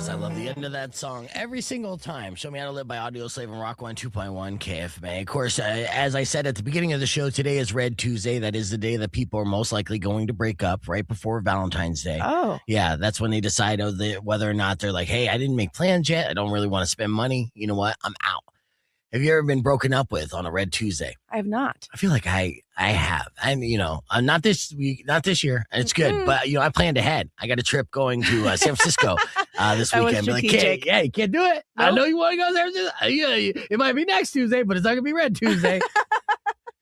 Yes, I love the end of that song every single time. Show Me How to Live by Audio Slave and Rock 102.1 KFMA. Of course, as I said at the beginning of the show, today is Red Tuesday. That is the day that people are most likely going to break up right before Valentine's Day. Oh. Yeah, that's when they decide whether or not they're like, hey, I didn't make plans yet. I don't really want to spend money. You know what? I'm out. Have you ever been broken up with on a Red Tuesday? I have not. I feel like I have. And, not this week, not this year. And it's good. But, I planned ahead. I got a trip going to San Francisco this weekend. Was you can't do it. Nope. I know you want to go to San Francisco. Yeah, it might be next Tuesday, but it's not going to be Red Tuesday.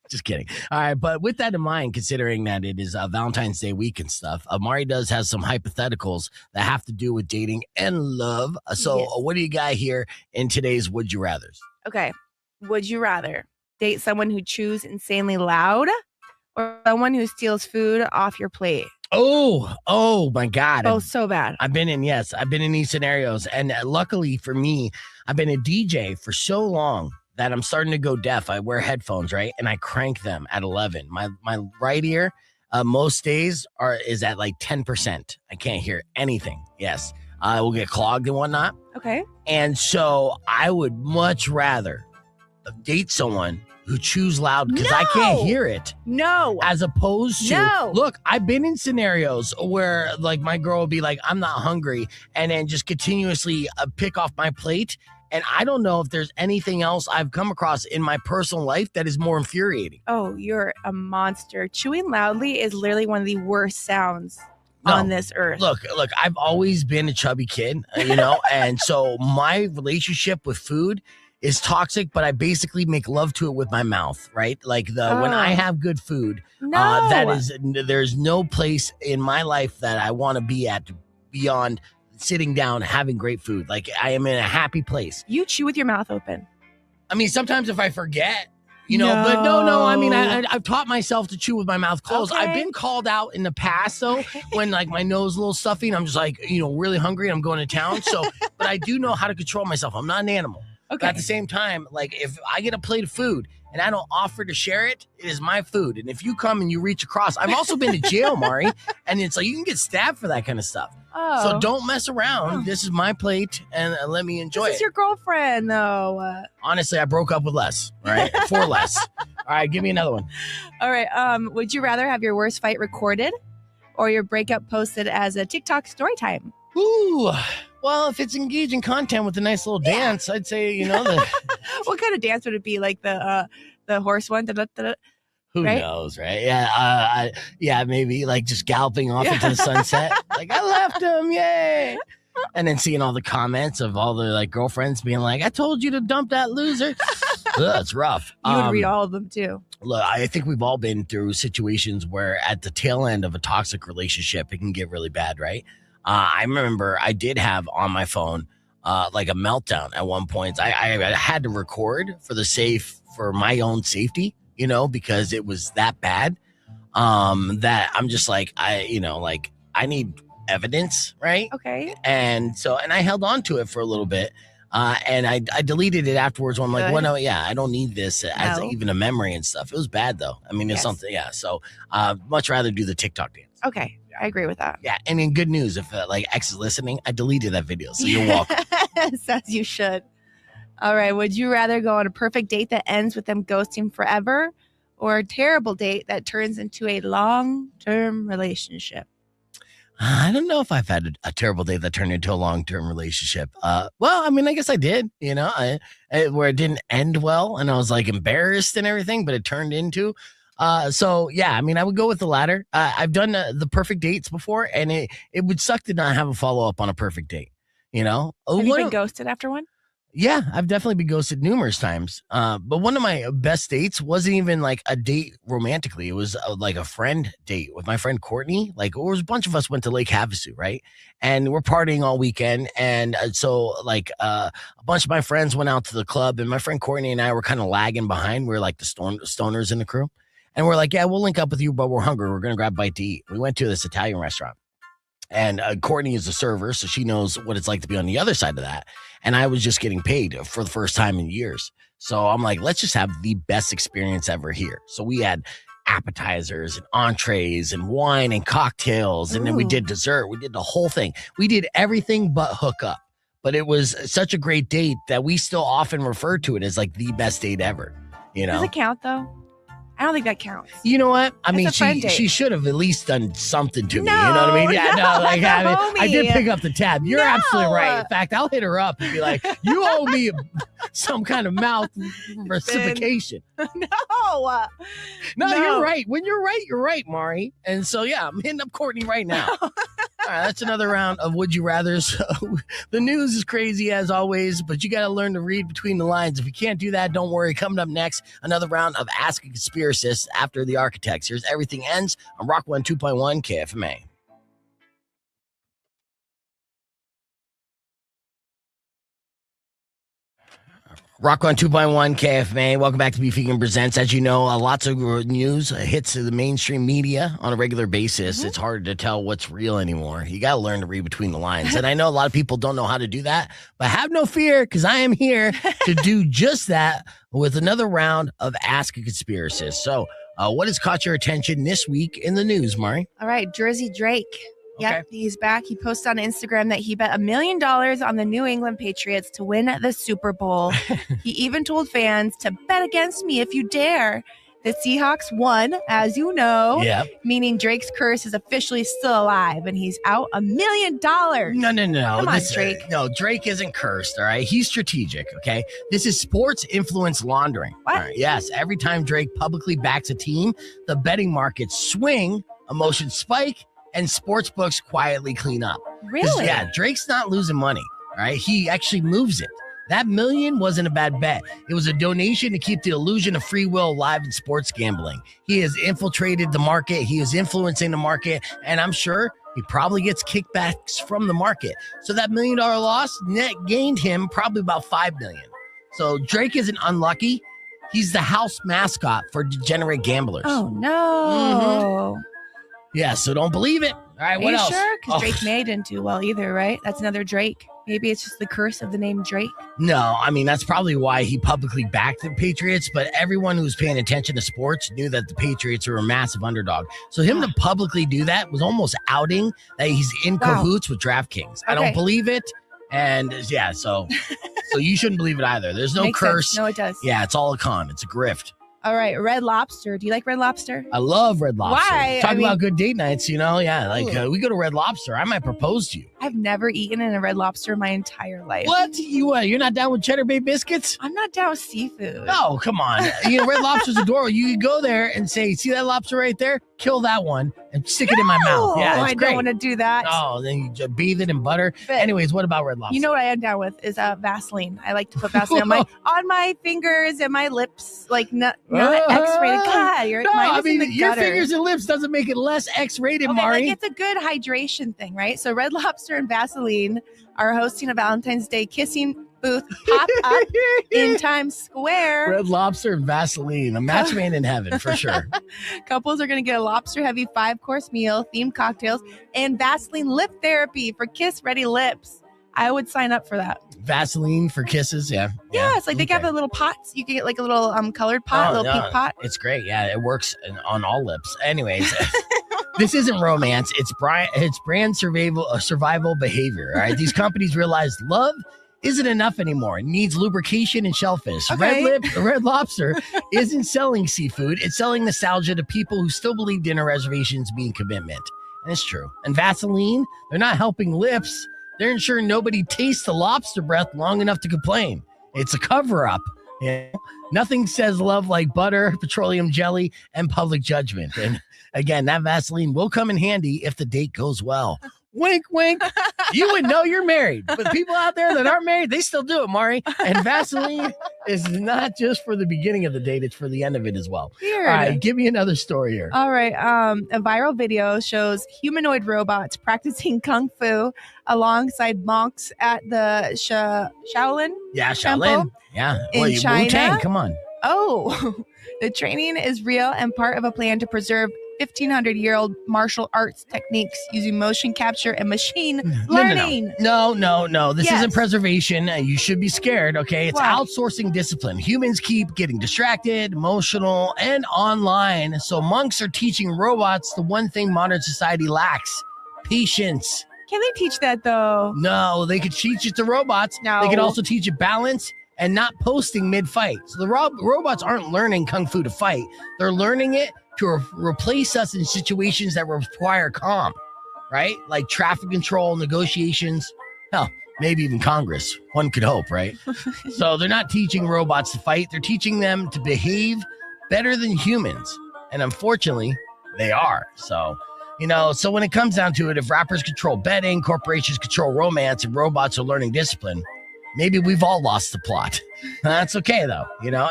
Just kidding. All right. But with that in mind, considering that it is Valentine's Day week and stuff, Mari does have some hypotheticals that have to do with dating and love. So Yes. What do you got here in today's Would You Rathers? Okay. Would you rather date someone who chews insanely loud or someone who steals food off your plate? Oh my God. Oh, so bad. I've been in these scenarios. And luckily for me, I've been a DJ for so long that I'm starting to go deaf. I wear headphones, right? And I crank them at 11. My right ear, most days is at like 10%. I can't hear anything. Yes. I will get clogged and whatnot. Okay. And so I would much rather date someone who chews loud because I can't hear it. No. As opposed to, No. Look, I've been in scenarios where like my girl will be like, I'm not hungry, and then just continuously pick off my plate. And I don't know if there's anything else I've come across in my personal life that is more infuriating. Oh, you're a monster. Chewing loudly is literally one of the worst sounds on this earth. Look, I've always been a chubby kid, and so my relationship with food is toxic, but I basically make love to it with my mouth, right? Like when I have good food, there's no place in my life that I want to be at beyond sitting down, having great food. Like I am in a happy place. You chew with your mouth open. I mean, sometimes if I forget, but no. I mean, I've taught myself to chew with my mouth closed. Okay. I've been called out in the past, though, when like my nose is a little stuffy and I'm just like, really hungry and I'm going to town. So, but I do know how to control myself. I'm not an animal. Okay. But at the same time, like if I get a plate of food and I don't offer to share it, it is my food. And if you come and you reach across, I've also been to jail, Mari, and it's like you can get stabbed for that kind of stuff. Oh. So don't mess around. Oh. This is my plate, and let me enjoy it. This is your girlfriend, though. Honestly, I broke up with less, right? For less. All right, give me another one. All right. Would you rather have your worst fight recorded or your breakup posted as a TikTok story time? Ooh. Well, if it's engaging content with a nice little dance, I'd say, What kind of dance would it be? Like the horse one? Who knows, right? Yeah, maybe like just galloping off into the sunset. Like, I left him, yay! And then seeing all the comments of all the like girlfriends being like, I told you to dump that loser. Ugh, it's rough. You would read all of them too. Look, I think we've all been through situations where at the tail end of a toxic relationship, it can get really bad, right? I remember I did have on my phone like a meltdown at one point. I had to record for my own safety, because it was that bad. That I'm just like, I need evidence, right? Okay. And I held on to it for a little bit. And I deleted it afterwards when I'm like, well, no, I don't need this as even a memory and stuff. It was bad though. I mean, it's something, So much rather do the TikTok dance. Okay. I agree with that. Yeah. And in good news, if X is listening, I deleted that video. So you're welcome. As you should. All right. Would you rather go on a perfect date that ends with them ghosting forever or a terrible date that turns into a long-term relationship? I don't know if I've had a terrible date that turned into a long-term relationship. Well, I mean, I guess I did, where it didn't end well and I was like embarrassed and everything, but it turned into. So yeah, I mean, I would go with the latter. I've done the perfect dates before, and it would suck to not have a follow-up on a perfect date, Have you been ghosted after one? Yeah, I've definitely been ghosted numerous times. But one of my best dates wasn't even like a date romantically. It was like a friend date with my friend Courtney. Like, it was a bunch of us went to Lake Havasu, right? And we're partying all weekend. And so like a bunch of my friends went out to the club, and my friend Courtney and I were kind of lagging behind. We were like the stoners in the crew. And we're like, yeah, we'll link up with you, but we're hungry. We're going to grab a bite to eat. We went to this Italian restaurant. And Courtney is a server, so she knows what it's like to be on the other side of that. And I was just getting paid for the first time in years. So I'm like, let's just have the best experience ever here. So we had appetizers and entrees and wine and cocktails. And then we did dessert. We did the whole thing. We did everything but hook up. but it was such a great date that we still often refer to it as like the best date ever. You know, Does it count though? I don't think that counts. You know what? I mean, a friend date. she should have at least done something to me. No, You know what I mean? Yeah, no, like I did homie. pick up the tab. You're No. absolutely right. In fact, I'll hit her up and be like, "You owe me some kind of mouth reciprocation." No. No, you're right. When you're right, Mari. And so yeah, I'm hitting up Courtney right now. All right, that's another round of Would You Rather. So the news is crazy as always, but you got to learn to read between the lines. If you can't do that, don't worry. Coming up next, another round of Ask a Conspiracist after the Architects. Here's Everything Ends on Rock 102.1 KFMA. Rock on 2.1 KFMA. Welcome back to Beef Vegan Presents. As you know, lots of news hits the mainstream media on a regular basis. Mm-hmm. It's hard to tell what's real anymore. You got to learn to read between the lines. And I know a lot of people don't know how to do that, but have no fear because I am here to do just that with another round of Ask a Conspiracist. So what has caught your attention this week in the news, Mari? All right, Jersey Drake. Yep, Okay. he's back. He posted on Instagram that he bet $1 million on the New England Patriots to win the Super Bowl. He even told fans to bet against me if you dare. The Seahawks won, as you know, Yeah. meaning Drake's curse is officially still alive, and he's out $1 million. No. Come on, Drake. No, Drake isn't cursed, all right? He's strategic, okay? This is sports influence laundering. What? All right, yes, every time Drake publicly backs a team, the betting markets swing, emotions spike, and sports books quietly clean up. 'Cause, Really? yeah, Drake's not losing money, all right? He actually moves it. That $1 million wasn't a bad bet. It was a donation to keep the illusion of free will alive in sports gambling. He has infiltrated the market. He is influencing the market. And I'm sure he probably gets kickbacks from the market. So that $1 million loss net gained him probably about $5 million. So Drake isn't unlucky. He's the house mascot for degenerate gamblers. Oh, no. Yeah, so don't believe it. All right, Are what you else? sure? Because Oh, Drake May didn't do well either, right? That's another Drake. Maybe it's just the curse of the name Drake. No, I mean, that's probably why he publicly backed the Patriots, but everyone who's paying attention to sports knew that the Patriots were a massive underdog. So him to publicly do that was almost outing that he's in cahoots with DraftKings. I don't believe it. And yeah, so you shouldn't believe it either. There's no Makes curse. sense. No, it does. Yeah, it's all a con. It's a grift. All right, Red Lobster. Do you like Red Lobster? I love Red Lobster. Why? Talk about good date nights, you know? Yeah, like we go to Red Lobster. I might propose to you. I've never eaten in a Red Lobster my entire life. What? You're not down with Cheddar Bay biscuits? I'm not down with seafood. Oh, come on. Red Lobster's adorable. You could go there and say, see that lobster right there? Kill that one and stick it in my mouth. Yeah, it's I great. don't want to do that. Oh, then you just bathe it in butter. But Anyways, what about Red Lobster? you know what I am down with is Vaseline. I like to put Vaseline on my fingers and my lips, like not X-rated. God, No, mine I is in mean, the your gutter. fingers and lips doesn't make it less X-rated, Okay, Mari. like it's a good hydration thing, right? So Red Lobster and Vaseline are hosting a Valentine's Day kissing booth pop up in Times Square. Red Lobster and Vaseline, a match made in heaven for sure. Couples are going to get a lobster-heavy 5-course meal, themed cocktails, and Vaseline lip therapy for kiss-ready lips. I would sign up for that. Vaseline for kisses, yeah. Yeah, it's like they have the little pots. You can get like a little colored pot, little pink pot. It's great. Yeah, it works on all lips. Anyways, this isn't romance. It's brand survival behavior. All right, these companies realize love isn't enough anymore. It needs lubrication and shellfish. Okay. Red Lobster isn't selling seafood. It's selling nostalgia to people who still believe dinner reservations mean commitment. And it's true. And Vaseline, they're not helping lips. They're ensuring nobody tastes the lobster breath long enough to complain. It's a cover-up. You know? Nothing says love like butter, petroleum jelly, and public judgment. And again, that Vaseline will come in handy if the date goes well. Wink, wink. You would know you're married. But people out there that aren't married, they still do it, Mari. And Vaseline is not just for the beginning of the date, it's for the end of it as well. Weird. All right, give me another story here. All right. A viral video shows humanoid robots practicing kung fu alongside monks at the Shaolin. Yeah, Temple Shaolin. Yeah. in China? Wu-Tang, come on. Oh, the training is real and part of a plan to preserve 1,500-year-old martial arts techniques using motion capture and machine learning. No. This Yes. isn't preservation. You should be scared, okay? It's Why? outsourcing discipline. Humans keep getting distracted, emotional, and online. So monks are teaching robots the one thing modern society lacks: patience. Can they teach that though? No, they could teach it to robots. No. They could also teach it balance and not posting mid-fight. So the robots aren't learning Kung Fu to fight. They're learning it to replace us in situations that require calm, right? Like traffic control, negotiations, hell, maybe even Congress. One could hope, right? So they're not teaching robots to fight. They're teaching them to behave better than humans. And unfortunately, they are. So, so when it comes down to it, if rappers control betting, corporations control romance, and robots are learning discipline, maybe we've all lost the plot. That's okay, though,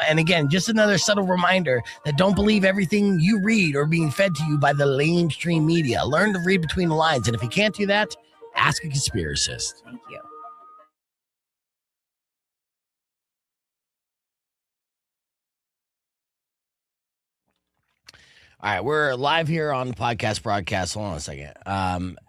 And again, just another subtle reminder that don't believe everything you read or being fed to you by the mainstream media. Learn to read between the lines. And if you can't do that, ask a conspiracist. Thank you. All right, we're live here on the podcast broadcast. Hold on a second.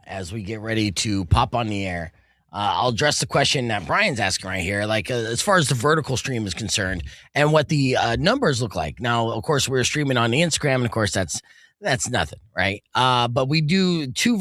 As we get ready to pop on the air, I'll address the question that Brian's asking right here, like as far as the vertical stream is concerned and what the numbers look like. Now, of course, we're streaming on the Instagram, and of course, that's nothing, right? But we do two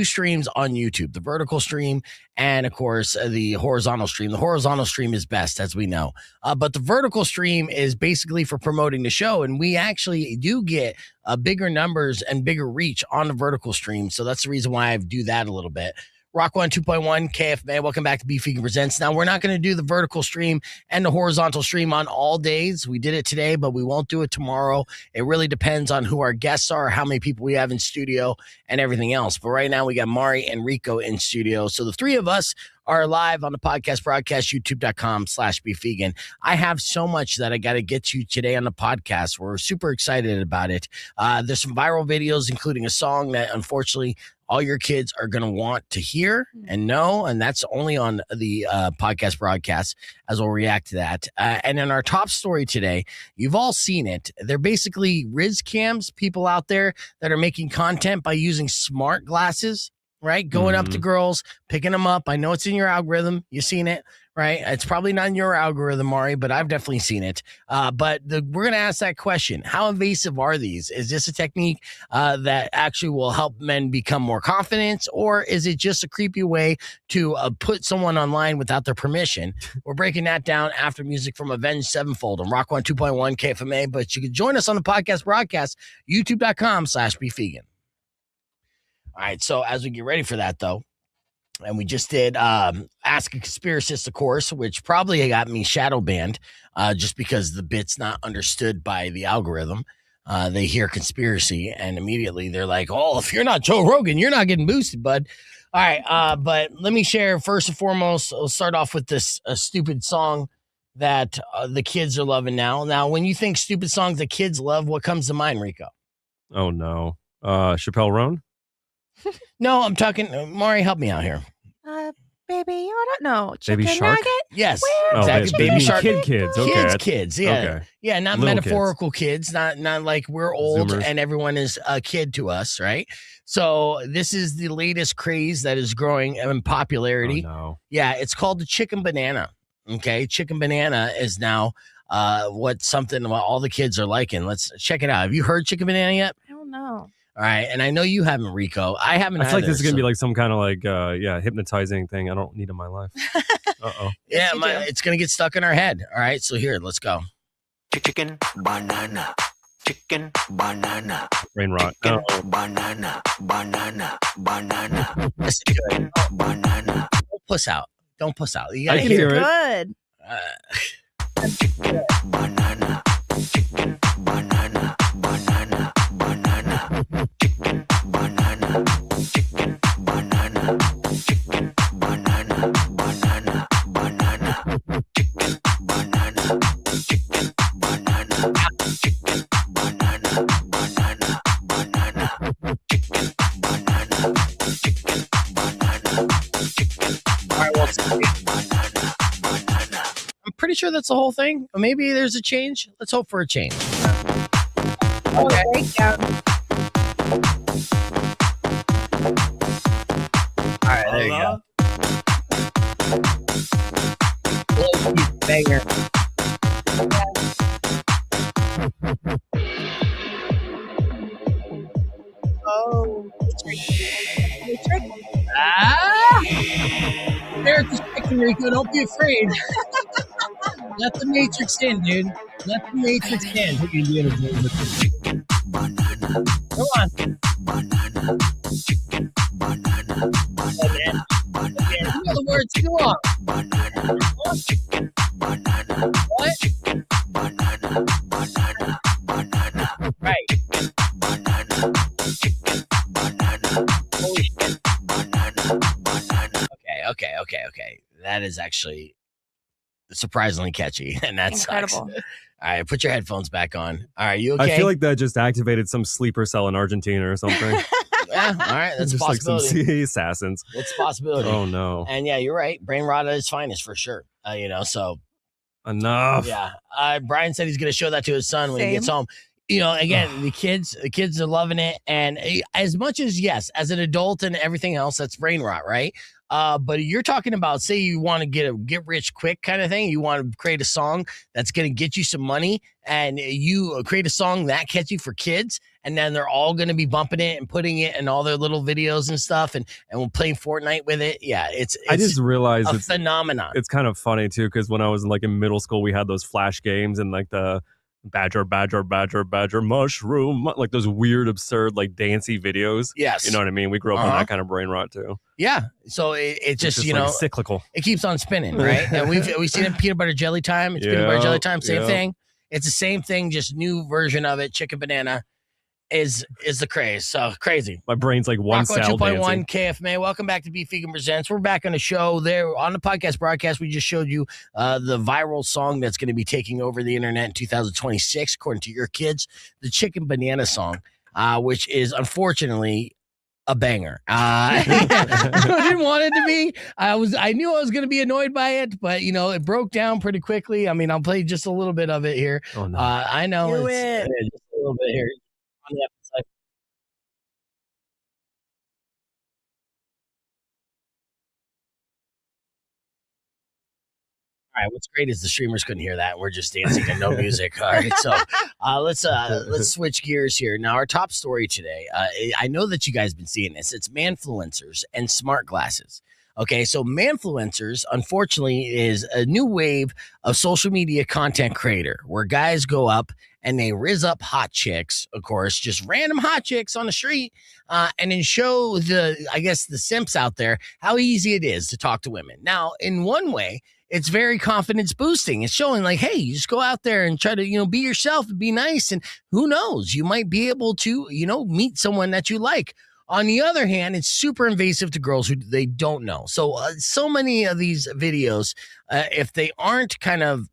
streams on YouTube, the vertical stream and, of course, the horizontal stream. The horizontal stream is best, as we know. But the vertical stream is basically for promoting the show, and we actually do get bigger numbers and bigger reach on the vertical stream. So that's the reason why I do that a little bit. Rock 1 2.1 KFMA. Welcome back to Beef Vegan Presents. Now, we're not going to do the vertical stream and the horizontal stream on all days. We did it today, but we won't do it tomorrow. It really depends on who our guests are, how many people we have in studio, and everything else. But right now, we got Mari and Rico in studio. So the three of us are live on the podcast broadcast, youtube.com/beefvegan. I have so much that I got to get to today on the podcast. We're super excited about it. There's some viral videos, including a song that, unfortunately, all your kids are going to want to hear and know, and that's only on the podcast broadcast, as we'll react to that. And in our top story today, you've all seen it. They're basically Riz cams, people out there that are making content by using smart glasses, right? Going up to girls, picking them up. I know it's in your algorithm. You've seen it, right? It's probably not in your algorithm, Mari, but I've definitely seen it. But we're going to ask that question. How invasive are these? Is this a technique that actually will help men become more confident, or is it just a creepy way to put someone online without their permission? We're breaking that down after music from Avenged Sevenfold on Rock 1 2.1 KFMA, but you can join us on the podcast broadcast, youtube.com/beefvegan. All right, so as we get ready for that, though, and we just did Ask a Conspiracist, of course, which probably got me shadow banned just because the bit's not understood by the algorithm. They hear conspiracy, and immediately they're like, oh, if you're not Joe Rogan, you're not getting boosted, bud. All right, but let me share first and foremost, I'll start off with this stupid song that the kids are loving now. Now, when you think stupid songs that kids love, what comes to mind, Rico? Oh, no. Chappelle Roan? No, I'm talking. Mari, help me out here. Baby, you don't know. Baby Chicken Shark? nugget? Yes, Where? exactly. Baby Shark. Kids. Okay. Kids. Yeah, Okay. Yeah, not Little metaphorical kids. Not like we're old Zoomers. and everyone is a kid to us, right? So this is the latest craze that is growing in popularity. Oh, no. Yeah, it's called the chicken banana. Okay, chicken banana is now what all the kids are liking. Let's check it out. Have you heard chicken banana yet? I don't know. All right, and I know you haven't, Rico. I haven't. I feel like either, this is going to be like some kind of hypnotizing thing I don't need in my life. Uh-oh. Yeah, Yes, it's going to get stuck in our head. All right, so here, let's go. Chicken banana, chicken banana, Brain rot. chicken Oh. banana, banana, banana, This is good. banana, Don't puss out. Don't puss out. You I gotta can hear hear it. Good. chicken banana, chicken banana, banana, banana, chicken banana, chicken banana, chicken banana, banana, banana, chicken banana, chicken banana, chicken banana, banana, banana, chicken banana, chicken banana, chicken All right, well, banana, banana. I'm pretty sure that's the whole thing. Or maybe there's a change. Let's hope for a change. Okay. Breakdown. All right, there you go. Banger. Oh. Listen, Rico, don't be afraid. Let the Matrix in, dude. Let the Matrix in. Hope you can be entertained with this. banana, Come on. banana, chicken, banana, banana, Yeah, you know the words. Go on. banana, chicken, banana, What? chicken, banana, banana, banana, Right. banana, chicken, banana, Holy shit. banana, banana. Okay. That is actually surprisingly catchy, and that sucks. Incredible. All right, put your headphones back on. All right, you okay? I feel like that just activated some sleeper cell in Argentina or something. Yeah, all right, that's a just like some possibility. sea assassins. It's a possibility. Oh no. And yeah, you're right. Brain rot at its finest for sure. So Enough. yeah. Brian said he's going to show that to his son when he gets Same. home. Again, the kids are loving it. And as much as, yes, as an adult and everything else, that's brain rot, right? But you're talking about, say you want to get rich quick kind of thing. You want to create a song that's going to get you some money, and you create a song that catchy for kids, and then they're all going to be bumping it and putting it in all their little videos and stuff, and we'll play Fortnite with it. Yeah, it's I just realized a it's phenomenon. it's kind of funny too, because when I was in middle school, we had those flash games and like the badger mushroom, like those weird, absurd, like dancey videos. Yes. You know what I mean? We grew up on that kind of brain rot too. Yeah. So it just, It's like cyclical. it keeps on spinning, right? And we've seen it in peanut butter jelly time. It's peanut butter jelly time, same thing. It's the same thing, just new version of it. Chicken banana is the craze. So crazy. My brain's like one Rock cell 2.1 dancing. KFMA. Welcome back to Beef Vegan Presents. We're back on the show. There on the podcast broadcast, we just showed you the viral song that's going to be taking over the internet in 2026, according to your kids, the Chicken Banana song, which is unfortunately a banger. I didn't want it to be. I knew I was going to be annoyed by it, but it broke down pretty quickly. I mean, I'll play just a little bit of it here. Oh no. I know Do it's it. just a little bit here. On the episode. All right, what's great is the streamers couldn't hear that. We're just dancing and no music. All right, so let's switch gears here. Now, our top story today. I know that you guys have been seeing this. It's Manfluencers and smart glasses. Okay, so Manfluencers, unfortunately, is a new wave of social media content creator where guys go up and they rizz up hot chicks, of course, just random hot chicks on the street, and then show the simps out there how easy it is to talk to women. Now, in one way, it's very confidence boosting. It's showing like, hey, you just go out there and try to, be yourself and be nice. And who knows, you might be able to, meet someone that you like. On the other hand, it's super invasive to girls who they don't know. So many of these videos, if they aren't kind of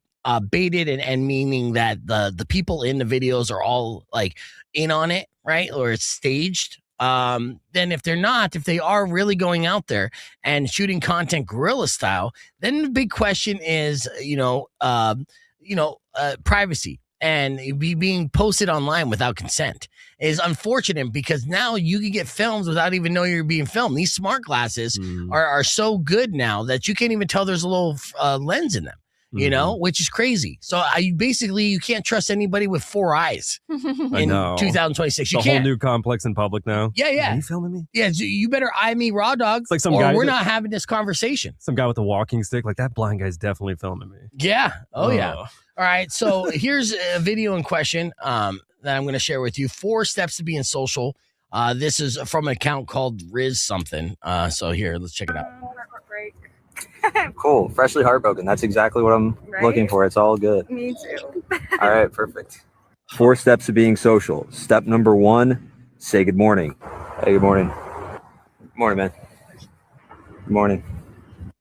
baited and meaning that the people in the videos are all like in on it, right? Or it's staged. Then if they are really going out there and shooting content guerrilla style, then the big question is, privacy and being posted online without consent is unfortunate because now you can get filmed without even knowing you're being filmed. These smart glasses are so good now that you can't even tell there's a little lens in them. Which is crazy. So you can't trust anybody with 4 eyes in 2026. You the can't. Whole new complex in public now. Yeah. Are you filming me? Yeah, so you better eye me raw dog. It's like some or guy we're not having this conversation. Some guy with a walking stick, like that blind guy's definitely filming me. Yeah. Oh, yeah. All right. So here's a video in question that I'm going to share with you. 4 steps to being social. This is from an account called Riz something. So here, let's check it out. Cool. Freshly heartbroken. That's exactly what I'm looking for. It's all good. Me too. All right. Perfect. 4 steps to being social. Step number 1, say good morning. Hey, good morning. Good morning, man. Good morning.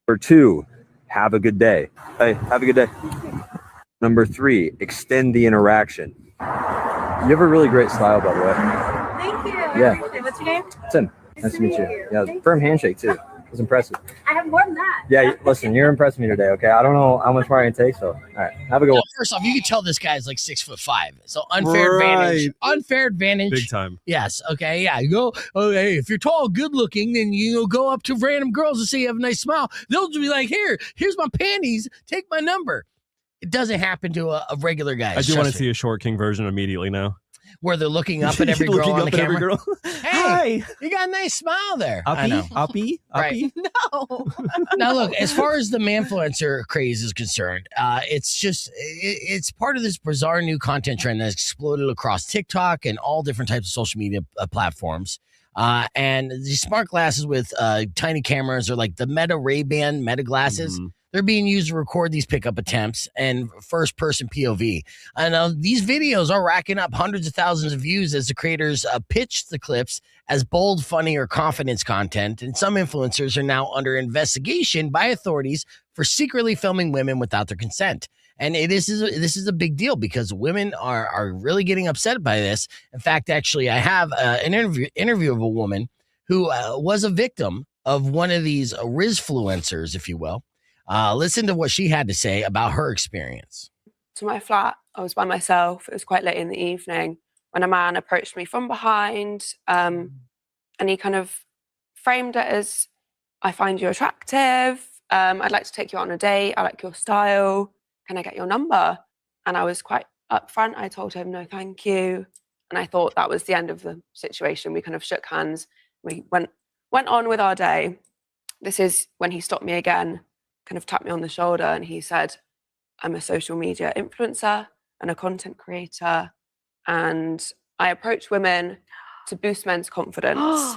Number 2, have a good day. Hey, have a good day. Number 3, extend the interaction. You have a really great style, by the way. Thank you. Yeah. What's your name? Tim. Nice to meet you. Yeah, firm handshake, too. It was impressive. I have more than that. Yeah, listen, you're impressing me today, okay? I don't know how much more I can take, so all right, have a good one. First off, you can tell this guy's like 6'5", so unfair advantage. Unfair advantage, big time. Yes, okay, yeah. You go, oh, hey, if you're tall, good looking, then go up to random girls and say you have a nice smile. They'll just be like, here's my panties. Take my number. It doesn't happen to a regular guy. I do want to see a short king version immediately now. where they're looking up at every girl Looking on up the at every camera. girl. Hey, you got a nice smile there. I know. Uppy. Right. No. Now, look, as far as the Manfluencer craze is concerned, it's part of this bizarre new content trend that's exploded across TikTok and all different types of social media platforms. And these smart glasses with tiny cameras, or like the Meta Ray-Ban Meta glasses, they're being used to record these pickup attempts and first-person POV. And these videos are racking up hundreds of thousands of views as the creators pitch the clips as bold, funny, or confidence content. And some influencers are now under investigation by authorities for secretly filming women without their consent. And this is a big deal because women are really getting upset by this. In fact, actually, I have an interview of a woman who was a victim of one of these Rizfluencers, if you will. Listen to what she had to say about her experience. To my flat, I was by myself. It was quite late in the evening when a man approached me from behind, and he kind of framed it as, "I find you attractive. I'd like to take you out on a date. I like your style. Can I get your number?" And I was quite upfront. I told him, "No, thank you." And I thought that was the end of the situation. We kind of shook hands. We went on with our day. This is when he stopped me again, kind of tapped me on the shoulder, and he said, "I'm a social media influencer and a content creator, and I approach women to boost men's confidence.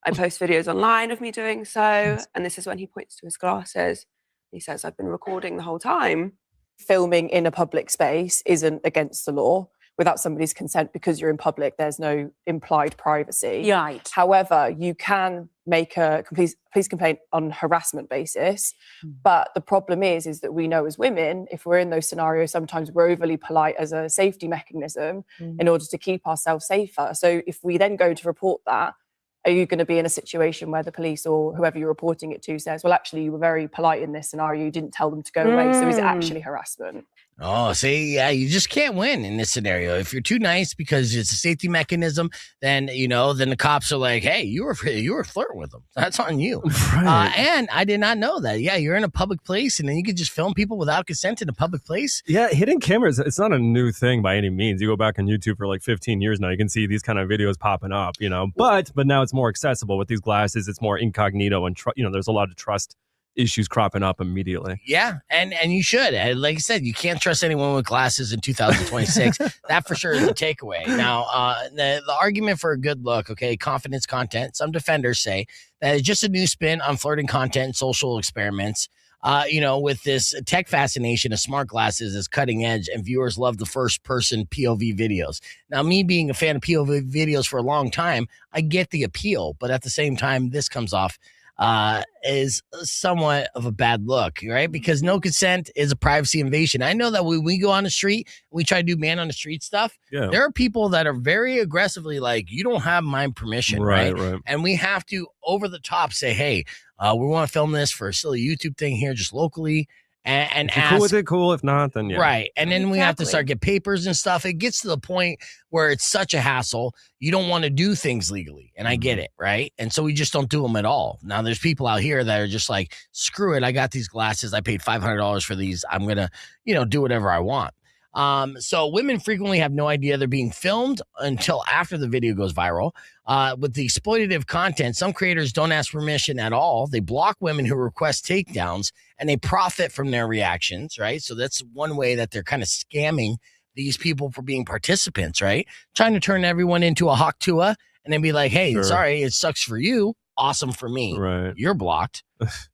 I post videos online of me doing so." And this is when he points to his glasses. He says, "I've been recording the whole time." Filming in a public space isn't against the law without somebody's consent. Because you're in public, there's no implied privacy. Right. However, you can make a police complaint on harassment basis. But the problem is that we know as women, if we're in those scenarios, sometimes we're overly polite as a safety mechanism in order to keep ourselves safer. So if we then go to report that, are you going to be in a situation where the police or whoever you're reporting it to says, "Well, actually, you were very polite in this scenario. You didn't tell them to go away." So is it actually harassment? Oh, see, yeah, you just can't win in this scenario. If you're too nice because it's a safety mechanism, then then the cops are like, "Hey, you were flirting with them. That's on you." Right. And I did not know that. Yeah, you're in a public place, and then you could just film people without consent in a public place. Yeah, hidden cameras, it's not a new thing by any means. You go back on YouTube for like 15 years now, you can see these kind of videos popping up, But now it's more accessible with these glasses. It's more incognito, and there's a lot of trust issues cropping up immediately. Yeah, and you should. And like I said, you can't trust anyone with glasses in 2026. That for sure is the takeaway. Now, the argument for a good look, okay, confidence content. Some defenders say that it's just a new spin on flirting content and social experiments. With this tech fascination of smart glasses is cutting edge, and viewers love the first person POV videos. Now, me being a fan of POV videos for a long time, I get the appeal, but at the same time, this comes off is somewhat of a bad look, right? Because no consent is a privacy invasion. I know that when we go on the street, we try to do man on the street stuff. Yeah. There are people that are very aggressively like, "You don't have my permission," right? And we have to over the top say, "Hey, we want to film this for a silly YouTube thing here, just locally." And if you're ask, cool with it, cool. If not, then yeah. Right. And then we have to start get papers and stuff. It gets to the point where it's such a hassle. You don't want to do things legally. And I get it. Right. And so we just don't do them at all. Now there's people out here that are just like, "Screw it. I got these glasses. I paid $500 for these. I'm going to, do whatever I want." So women frequently have no idea they're being filmed until after the video goes viral. With the exploitative content, some creators don't ask permission at all. They block women who request takedowns, and they profit from their reactions, right? So that's one way that they're kind of scamming these people for being participants, right? Trying to turn everyone into a hawk tua and then be like, "Hey, sorry, it sucks for you. Awesome for me. Right. You're blocked."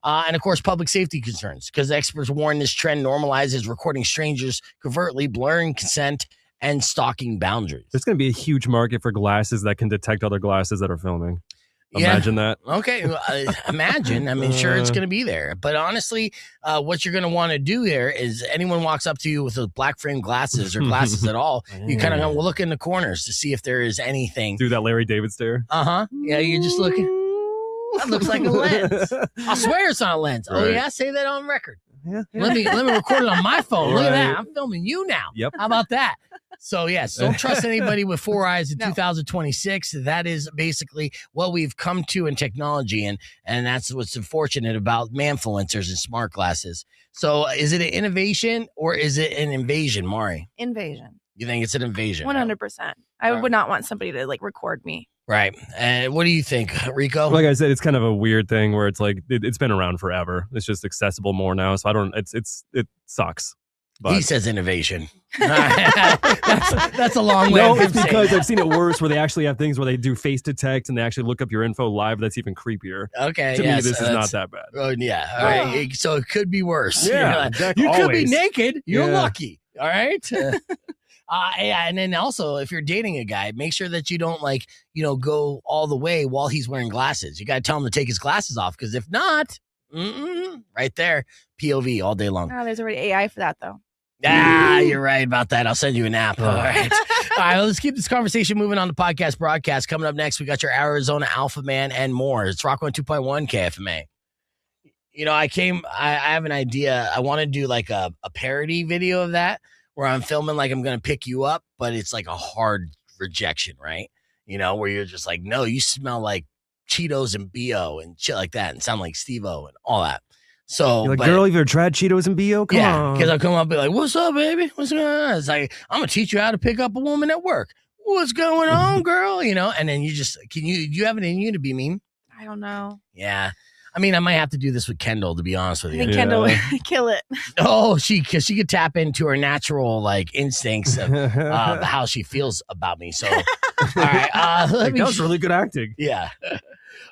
And of course, public safety concerns, because experts warn this trend normalizes recording strangers covertly, blurring consent, and stalking boundaries. There's going to be a huge market for glasses that can detect other glasses that are filming. Imagine that. Okay. Imagine. I mean, sure, it's going to be there. But honestly, what you're going to want to do here is anyone walks up to you with those black frame glasses or glasses at all, you kind of look in the corners to see if there is anything. Do that Larry David stare. Yeah, you're just looking. That looks like a lens. I swear it's not a lens. Right. Oh, yeah? Say that on record. Yeah. Let me record it on my phone. Look at that. I'm filming you now. Yep. How about that? So, yes, don't trust anybody with four eyes in 2026. That is basically what we've come to in technology, and that's what's unfortunate about Manfluencers and smart glasses. So is it an innovation or is it an invasion, Mari? Invasion. You think it's an invasion? 100%. I would not want somebody to like record me. Right. And what do you think, Rico? Like I said, it's kind of a weird thing where it's like it's been around forever. It's just accessible more now. So I don't. It sucks. But He says innovation. that's a long way. no, of him it's saying because it. I've seen it worse where they actually have things where they do face detect and they actually look up your info live. That's even creepier. Okay. To yes, me, this is not that bad. Oh yeah. All right. So it could be worse. Yeah, you could be always. naked. You're Yeah. lucky. All right. Yeah, and then also, if you're dating a guy, make sure that you don't go all the way while he's wearing glasses. You got to tell him to take his glasses off, because if not, right there, POV all day long. Oh, there's already AI for that though. You're right about that. I'll send you an app. All right. All right. Well, let's keep this conversation moving on the podcast broadcast. Coming up next, we got your Arizona Alpha Man and more. It's Rock 102.1 KFMA. I have an idea. I want to do like a parody video of that where I'm filming like I'm going to pick you up, but it's like a hard rejection, right? Where you're just like, no, you smell like Cheetos and BO and shit like that and sound like Steve-O and all that. So, You're like, girl, have you ever tried Cheetos and BO? Come on. because I'll come up and be like, what's up, baby? What's going on? It's like, I'm going to teach you how to pick up a woman at work. What's going on, girl? And then do you have it in you to be mean? I don't know. Yeah. I mean, I might have to do this with Kendall, to be honest with I you. think Kendall would kill it. Oh, because she could tap into her natural instincts of how she feels about me. So, all right, That was really good acting. Yeah.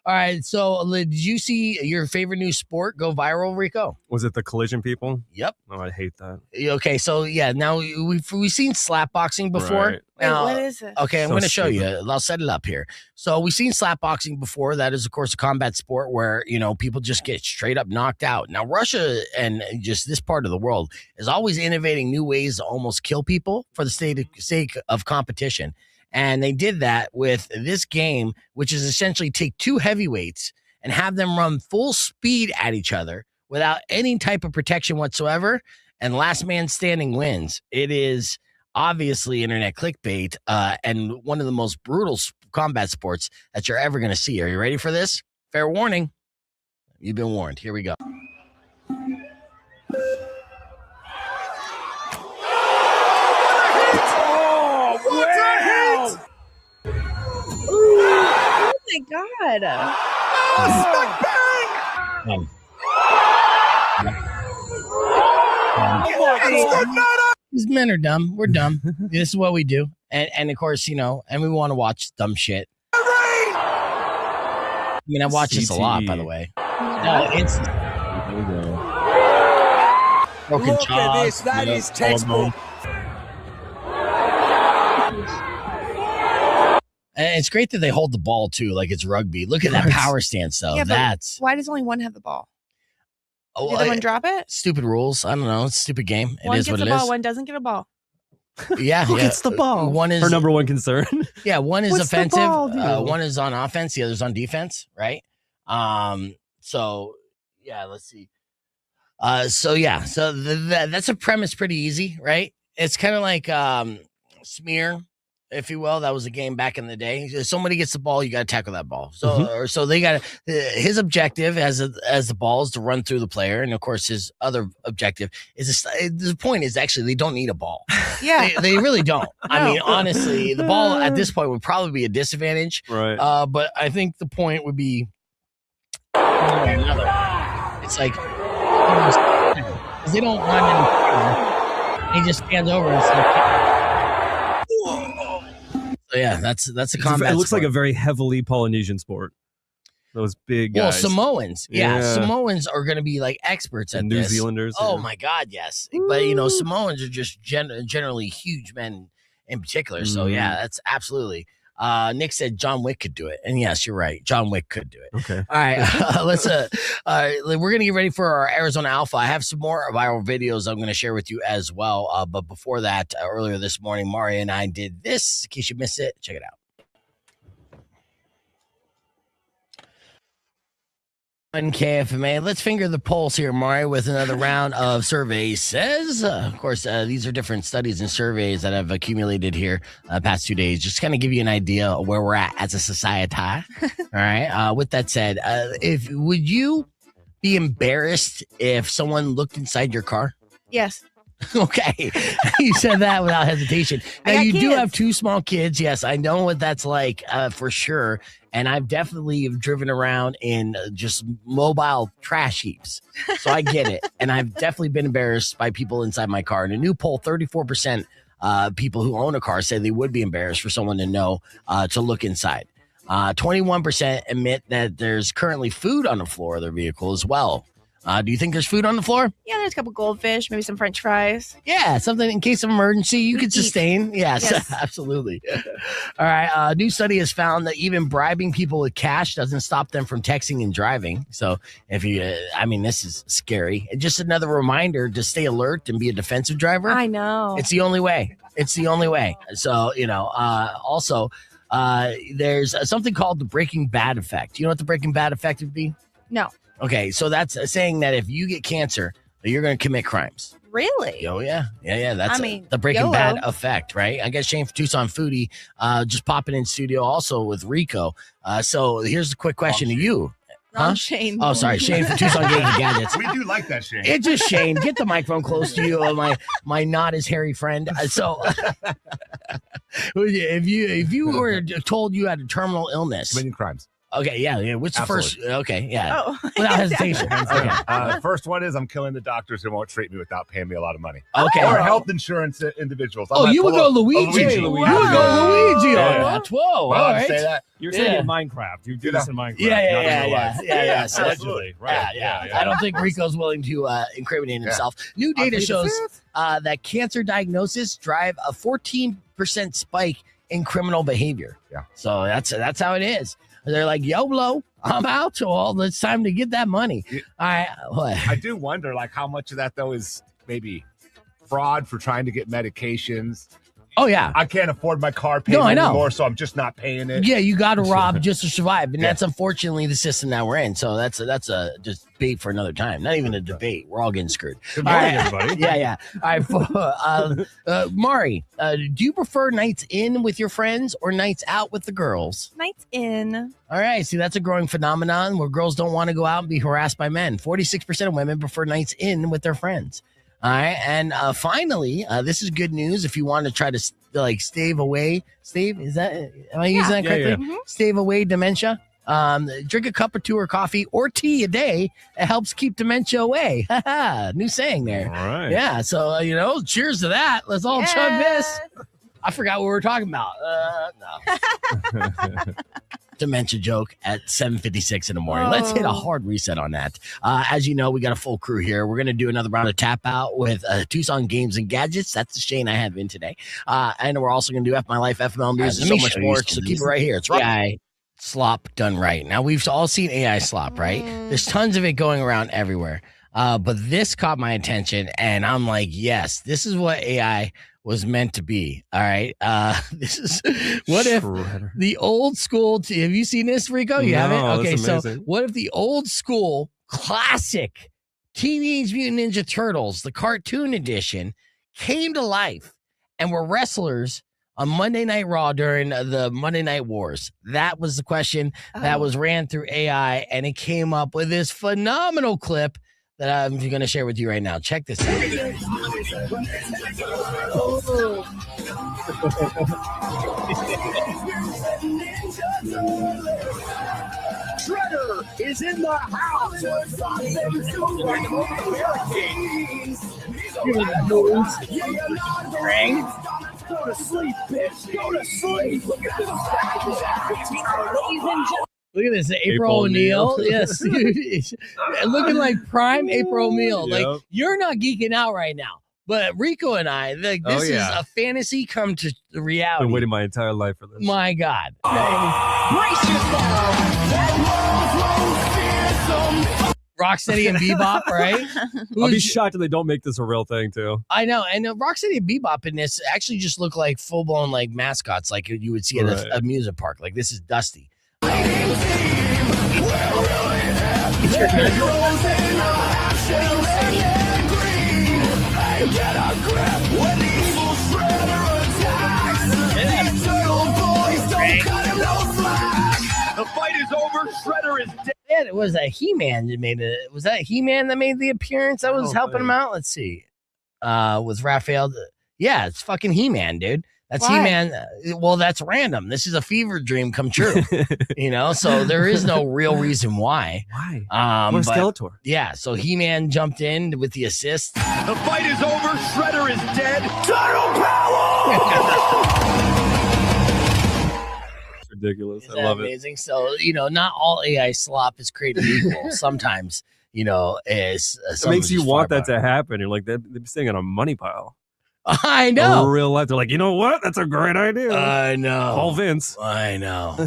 All right. So, did you see your favorite new sport go viral, Rico? Was it the collision people? Yep. Oh, I hate that. Okay. So, yeah. Now we've seen slap boxing before. Right. Wait, Now, what is this? okay, I'm So going to show you. stupid. I'll set it up here. So we've seen slap boxing before. That is, of course, a combat sport where, people just get straight up knocked out. Now, Russia and just this part of the world is always innovating new ways to almost kill people for the sake of competition. And they did that with this game, which is essentially take two heavyweights and have them run full speed at each other without any type of protection whatsoever. And last man standing wins. It is obviously internet clickbait and one of the most brutal combat sports that you're ever going to see. Are you ready for this? Fair warning. You've been warned. Here we go. Oh my god. These men are dumb. We're dumb. This is what we do. And of course, and we want to watch dumb shit. I mean, I watch this a lot, by the way. It's broken Look at jaws, this. That is textbook. And it's great that they hold the ball too, like it's rugby. Look at that power stance, though. Yeah, but That's why does only one have the ball? oh, Did the one drop it? stupid rules. I don't know. It's a stupid game. It One is gets what a it ball, is. one doesn't get a ball. Yeah, Who yeah. gets the ball? One is Her number one concern. Yeah, one is What's the offensive. ball deal? One is on offense. The other's on defense, right? So yeah, let's see. So that's a premise pretty easy, right? It's kind of like Smear, if you will. That was a game back in the day. If somebody gets the ball, you got to tackle that ball. So they got his objective as the ball is to run through the player, and of course his other objective is the point is actually they don't need a ball. Yeah. They really don't. I mean, honestly, the ball at this point would probably be a disadvantage. Right. But I think the point would be one way or another. It's like because they don't run any. He just stands over and says, so yeah, that's a combat. It looks sport. like a very heavily Polynesian sport. Those big Well, guys. Samoans, yeah, Yeah. Samoans are going to be like experts at And New this. Zealanders. Oh yeah. my God, yes. But Samoans are just generally huge men in particular. So yeah, that's absolutely. Nick said John Wick could do it, and yes, you're right. John Wick could do it. Okay. All right, let's. We're gonna get ready for our Arizona Alpha. I have some more viral videos I'm gonna share with you as well. But before that, earlier this morning, Mario and I did this. In case you missed it, check it out. KFMA. Let's finger the pulse here, Mario, with another round of surveys. Says, of course, these are different studies and surveys that I've accumulated here past 2 days. Just kind of give you an idea of where we're at as a society. All right. With that said, would you be embarrassed if someone looked inside your car? Yes. Okay. You said that without hesitation. I Now, got you do kids. have 2 small kids. Yes, I know what that's like for sure. And I've definitely driven around in just mobile trash heaps. So I get it. And I've definitely been embarrassed by people inside my car. In a new poll, 34% people who own a car say they would be embarrassed for someone to know to look inside. 21% admit that there's currently food on the floor of their vehicle as well. Do you think there's food on the floor? Yeah, there's a couple goldfish, maybe some French fries. Yeah, something in case of emergency you We could eat. sustain. Yes, Yes. absolutely. All right. A new study has found that even bribing people with cash doesn't stop them from texting and driving. So if you, this is scary. And just another reminder to stay alert and be a defensive driver. I know. It's the only way. It's the only way. So, also, there's something called the Breaking Bad effect. You know what the Breaking Bad effect would be? No. Okay, so that's saying that if you get cancer, you're going to commit crimes. Really? Oh, yeah. That's I mean, the Breaking YOLO. Bad effect, right? I guess Shane from Tucson Foodie just popping in studio also with Rico. So here's the quick question to you. Wrong Huh? Shane. Oh, sorry, Shane from Tucson Games and Gadgets. We do like that, Shane. It's just Shane. Get the microphone close to you, my not as hairy friend. So, if you were told you had a terminal illness, Committing crimes. okay, yeah. What's the first? Okay, yeah, Oh. without hesitation. Okay, First one is I'm killing the doctors who won't treat me without paying me a lot of money. okay. Or health insurance individuals. Oh, you would go Luigi. Luigi. You would Luigi. go Luigi on Yeah. that. Whoa, all Well, I'd right. say that. You're saying Yeah. in Minecraft. You do You this know. in Minecraft. Yeah, not in yeah, real yeah, life. yeah. So that's- Allegedly, right? Yeah. I don't think Rico's willing to incriminate himself. New data shows that cancer diagnosis drive a 14% spike in criminal behavior. Yeah. So that's how it is. They're like, YOLO, I'm out. Well, it's time to get that money. Yeah. What? I do wonder, how much of that though is maybe fraud for trying to get medications. Oh, yeah. I can't afford my car No, payment I know. anymore, so I'm just not paying it. Yeah, you got to rob just to survive, and Yeah. that's unfortunately the system that we're in. So that's a debate for another time. Not even a debate. We're all getting screwed. Good All morning, right. everybody. Yeah. All right, Mari, do you prefer nights in with your friends or nights out with the girls? Nights in. All right, see, that's a growing phenomenon where girls don't want to go out and be harassed by men. 46% of women prefer nights in with their friends. All right, and finally, this is good news if you want to try to stave away. Stave, is that? Am I using that Yeah, correctly? yeah. Stave away dementia. Drink a cup or two of coffee or tea a day. It helps keep dementia away. New saying there. All right. Yeah, so cheers to that. Let's all chug this. I forgot what we were talking about. No. Dementia joke at 7:56 in the morning. Let's hit a hard reset on that. As you know, we got a full crew here. We're going to do another round of tap out with Tucson Games and Gadgets. That's the Shane I have in today. And we're also going to do F My Life, FML News, and so much more. So keep it right here. It's AI slop done right. Now, we've all seen AI slop, right? There's tons of it going around everywhere. But this caught my attention, and I'm like, yes, this is what AI was meant to be. All right. This is what if Shredder. the old school. Have you seen this, Rico? You No, haven't? that's Okay. So amazing. what if the old school classic Teenage Mutant Ninja Turtles, the cartoon edition, came to life and were wrestlers on Monday Night Raw during the Monday Night Wars? That was the question that was ran through AI, and it came up with this phenomenal clip that I'm going to share with you right now. Check this out. Shredder is in the house. Go to sleep, bitch. Go to sleep. Look at this. Look at this, April April O'Neil. O'Neil. Yes, looking like prime April O'Neil. Yep. Like, you're not geeking out right now, but Rico and I, this is a fantasy come to I've been reality. waiting my entire life for this. My God. Rocksteady and Bebop, right? I'll be shocked if they don't make this a real thing too. I know, and Rocksteady and Bebop in this actually just look like full blown like mascots, like you would see at Right. a amusement park. Like, this is Dusty. The fight is over. Shredder is dead. Yeah, it was a He-Man that made it. Was that He-Man that made the appearance that was Oh, helping him man. out? Let's see. with Raphael. Yeah, it's fucking He-Man, dude. That's Why? He-Man. Well, that's random. This is a fever dream come true. So there is no real reason why. Why? Or But, Skeletor. yeah, so He-Man jumped in with the assist. The fight is over. Shredder is dead. Turtle power! It's ridiculous. Isn't I that love it. amazing? So, not all AI slop is created equal. Sometimes, is It makes you want that to happen. You're like, they're sitting on a money pile. I know. In real life, they're like, you know what? That's a great idea. I know. Call Vince. I know.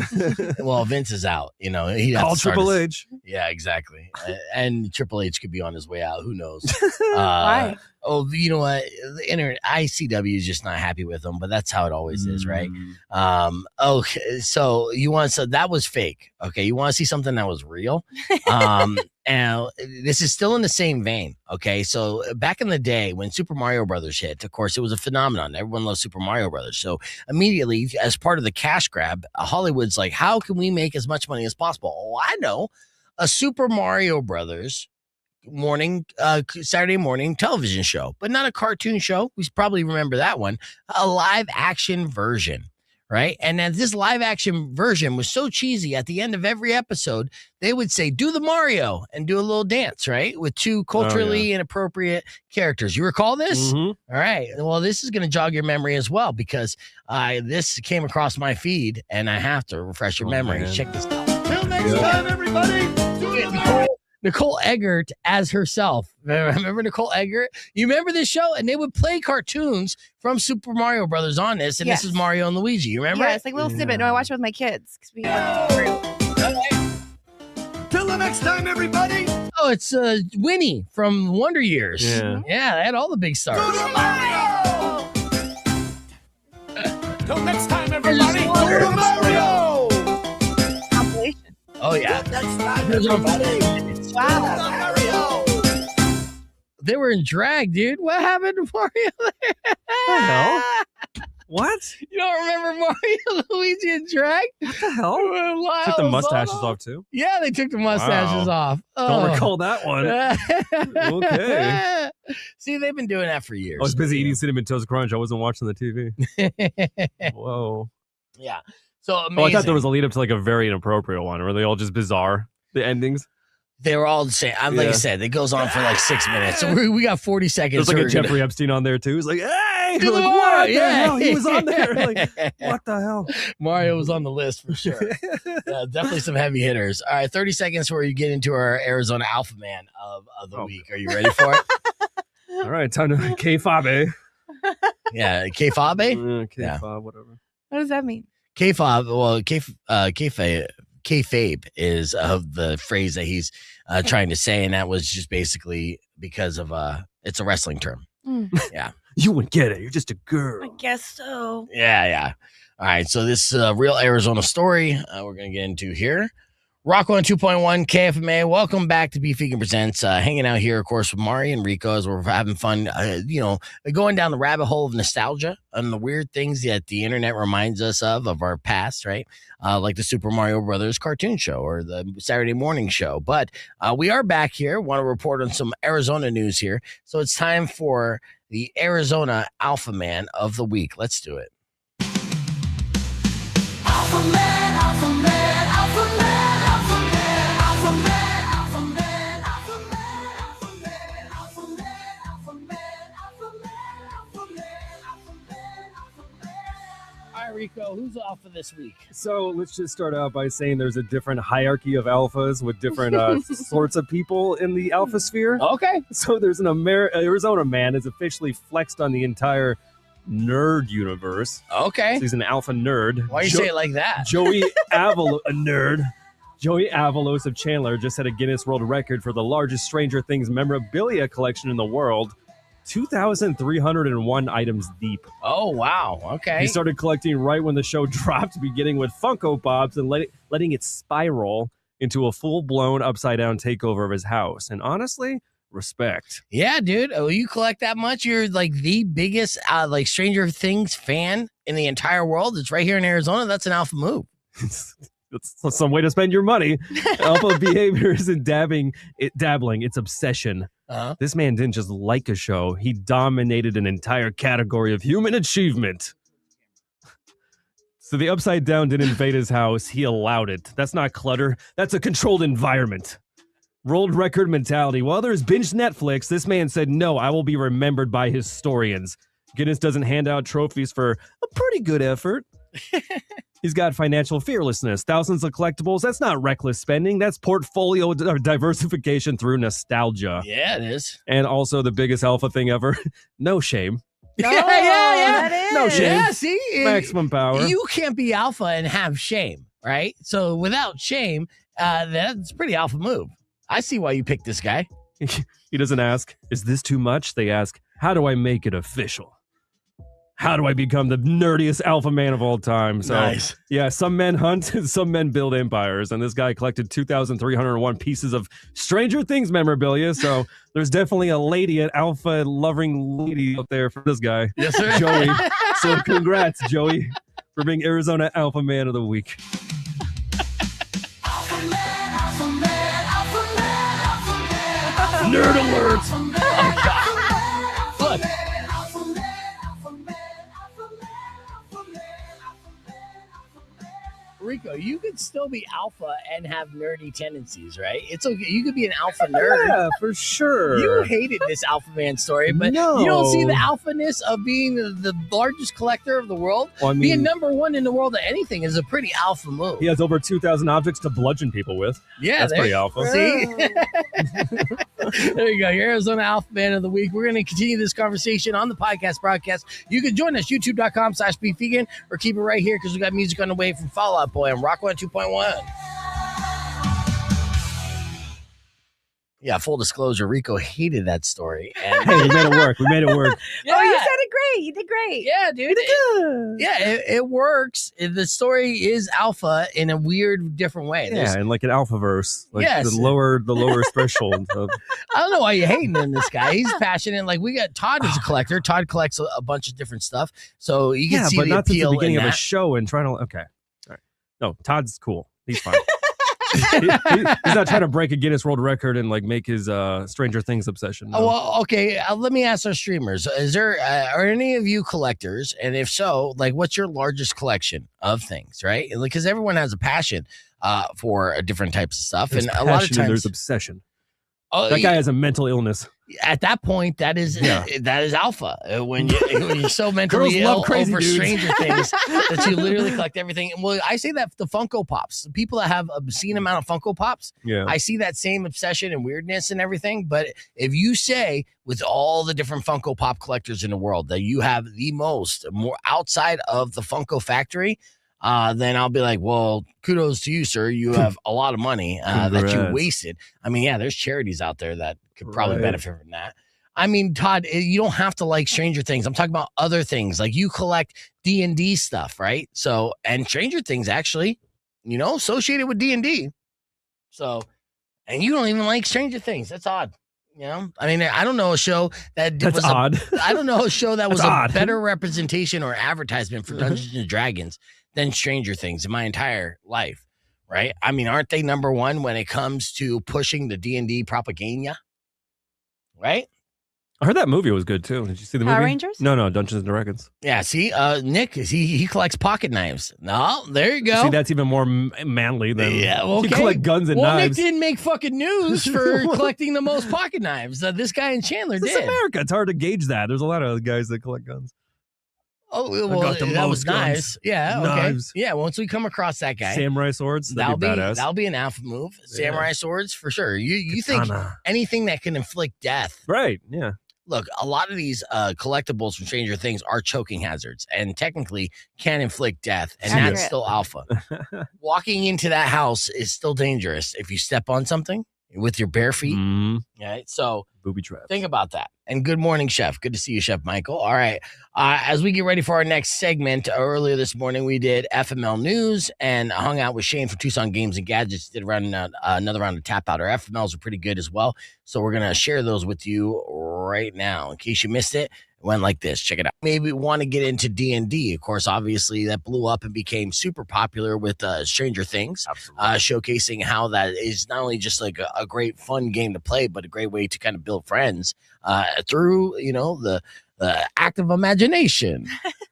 Well, Vince is out. He Call Triple H. Yeah, exactly. And Triple H could be on his way out. Who knows? Why? Oh, you know what? The internet, ICW is just not happy with them, but that's how it always is, right? Okay, so that was fake. Okay, you want to see something that was real? And this is still in the same vein. Okay, so back in the day when Super Mario Brothers hit, of course, it was a phenomenon. Everyone loves Super Mario Brothers. So immediately, as part of the cash grab, Hollywood's like, how can we make as much money as possible? Oh, I know. A Super Mario Brothers Saturday morning television show, but not a cartoon show. We probably remember that one. A live action version, right? And then this live action version was so cheesy. At the end of every episode, they would say, "Do the Mario," and do a little dance, right? With two culturally inappropriate characters. You recall this? Mhm. All right. Well, this is going to jog your memory as well because this came across my feed, and I have to refresh your memory. Man. Check this out. Till next time, everybody. Nicole Eggert as herself. Remember Nicole Eggert? You remember this show? And they would play cartoons from Super Mario Brothers on this, and Yes. this is Mario and Luigi. You remember? Yeah, it's like a little snippet. No, I watch it with my kids. 'Cause we Till the next time, everybody. Oh, it's Winnie from Wonder Years. Yeah. Yeah, they had all the big stars. Go to Mario. Till next time, everybody. Go to Mario. compilation. Oh, yeah. Till next time, everybody. Wow. Mario. They were in drag, dude. What happened to Mario there? The hell? What? You don't remember Mario, Luigi in drag? What the hell? Lyle Took the was mustaches on off too? Yeah, they took the mustaches off. Don't recall that one. Okay. See, they've been doing that for years. I was busy eating Cinnamon Toast Crunch. I wasn't watching the TV. Whoa. Yeah. So amazing. Oh, I thought there was a lead up to like a very inappropriate one. Were they all just bizarre? The endings? They were all the same. Like I said, it goes on for like 6 minutes. So we got 40 seconds. There's like so a Jeffrey Epstein on there too. He's like, hey! Do We're like, the what Mario, the yeah. hell? He was on there. Like, what the hell? Mario was on the list for sure. Definitely some heavy hitters. All right, 30 seconds where you get into our Arizona Alpha Man of the week. Are you ready for it? All right, time to K-Fob, Yeah, K-Fob? K-Fob, whatever. What does that mean? K-Fob, well, kayfabe is the phrase that he's trying to say, and that was just basically because of it's a wrestling term. Yeah. You wouldn't get it. You're just a girl. I guess so. Yeah. All right, so this real Arizona story we're going to get into here. Rock 1 2.1 KFMA, welcome back to Beef Vegan Presents. Hanging out here, of course, with Mari and Rico as we're having fun, going down the rabbit hole of nostalgia and the weird things that the internet reminds us of our past, right? Like the Super Mario Brothers cartoon show or the Saturday morning show. But we are back here, want to report on some Arizona news here. So it's time for the Arizona Alpha Man of the Week. Let's do it. Alpha Man, Alpha Man, Alpha Man. All right, Rico, who's alpha this week? So let's just start out by saying there's a different hierarchy of alphas with different sorts of people in the alpha sphere. Okay. So there's an Arizona man is officially flexed on the entire nerd universe. Okay. So he's an alpha nerd. Why you say it like that? Joey Avalos, a nerd. Joey Avalos of Chandler just set a Guinness World Record for the largest Stranger Things memorabilia collection in the world. 2,301 items deep. Oh, wow. Okay. He started collecting right when the show dropped, beginning with Funko Pops and letting it spiral into a full-blown upside-down takeover of his house. And honestly, respect. Yeah, dude. Oh, you collect that much? You're like the biggest Stranger Things fan in the entire world. It's right here in Arizona. That's an alpha move. It's some way to spend your money. Alpha behavior isn't dabbling, it's obsession. This man didn't just like a show. He dominated an entire category of human achievement. So the Upside Down didn't invade his house. He allowed it. That's not clutter. That's a controlled environment. World record mentality. While others binged Netflix, this man said, no, I will be remembered by historians. Guinness doesn't hand out trophies for a pretty good effort. He's got financial fearlessness. Thousands of collectibles. That's not reckless spending. That's portfolio diversification through nostalgia. Yeah, it is. And also the biggest alpha thing ever. No shame. No, yeah. that is. No shame. Yeah, see? Maximum power. You can't be alpha and have shame, right? So without shame, that's a pretty alpha move. I see why you picked this guy. He doesn't ask, is this too much? They ask, how do I make it official? How do I become the nerdiest alpha man of all time? So, Nice. Yeah, some men hunt, some men build empires, and this guy collected 2,301 pieces of Stranger Things memorabilia. So there's definitely a lady, an alpha loving lady out there for this guy. Yes, sir. Joey. So congrats, Joey, for being Arizona Alpha Man of the Week. Nerd alert! Look. Rico, you could still be alpha and have nerdy tendencies, right? It's okay. You could be an alpha nerd. Yeah, for sure. You hated this alpha man story, but No. you don't see the alphaness of being the largest collector of the world. Well, I mean, Being number one in the world of anything is a pretty alpha move. he has over 2,000 objects to bludgeon people with. Yeah, That's pretty alpha. See? There you go. Your Arizona Alpha Man of the Week. We're going to continue this conversation on the podcast broadcast. You can join us, youtube.com/beefvegan, or keep it right here because we got music on the way from Fall Out Boy on Rock 102.1. Yeah, full disclosure, Rico hated that story. And Hey, we made it work. Oh, you said it great. You did great. Yeah, dude. It works. The story is alpha in a weird, different way. Yeah, and like an alpha verse. Like Yes. the lower threshold. I don't know why you're hating on this guy. He's passionate. Like we got Todd is a collector. Todd collects a bunch of different stuff, so you can see but the not since the appeal beginning in of a that. show and trying to. Okay, all right. No, Todd's cool. He's fine. He's not trying to break a Guinness World Record and like make his Stranger Things obsession. No. Oh, well, okay. Let me ask our streamers: is there are any of you collectors? And if so, like, what's your largest collection of things? Right? Because everyone has a passion for different types of stuff, There's and a lot of passion and times there's obsession. oh, That guy has a mental illness. at that point, that is alpha. When you're so mentally Girls love ill crazy over dudes. Stranger Things that you literally collect everything. Well, I say that the Funko Pops, the people that have obscene amount of Funko Pops, Yeah. I see that same obsession and weirdness and everything. But if you say with all the different Funko Pop collectors in the world that you have the most, more outside of the Funko factory, then I'll be like, well, kudos to you, sir. You have a lot of money that you Congrats. wasted. I mean, yeah, there's charities out there that could probably Right. benefit from that. I mean, Todd, you don't have to like Stranger Things. I'm talking about other things. Like you collect D&D stuff, right? So, and Stranger Things actually, associated with D&D. So, and you don't even like Stranger Things. That's odd. I mean, I don't know a show that That's was odd. I don't know a show that was That's a odd. better representation or advertisement for Dungeons and Dragons than Stranger Things in my entire life, right? I mean, aren't they number one when it comes to pushing the D&D propaganda, right? I heard that movie was good too. Did you see the movie? Power Rangers? No, Dungeons and Dragons. Yeah, see, Nick, he collects pocket knives. No, there you go. See, that's even more manly than okay. you collect guns and well, knives. Nick didn't make fucking news for collecting the most pocket knives. This guy in Chandler This is did. America. It's hard to gauge that. There's a lot of guys that collect guns. Oh, I well, got the that was most guns. knives. Yeah, okay. Knives. Yeah, once we come across that guy, Samurai swords. that'll That'd be badass. that'll be an alpha move. Samurai Yeah. swords for sure. You think Katana. anything that can inflict death? Right. Yeah. Look, a lot of these collectibles from Stranger Things are choking hazards and technically can inflict death, and Accurate. that's still alpha. Walking into that house is still dangerous if you step on something with your bare feet. Mm, Right. So booby traps. think about that. And good morning, Chef. Good to see you, Chef Michael. All right. As we get ready for our next segment, earlier this morning we did FML News and hung out with Shane from Tucson Games and Gadgets. Did another round of tap out. Our FMLs are pretty good as well. So we're going to share those with you right now in case you missed it. went like this. Check it out. Maybe want to get into D&D. Of course, obviously that blew up and became super popular with Stranger Things, showcasing how that is not only just like a great fun game to play, but a great way to kind of build friends through, the act of imagination.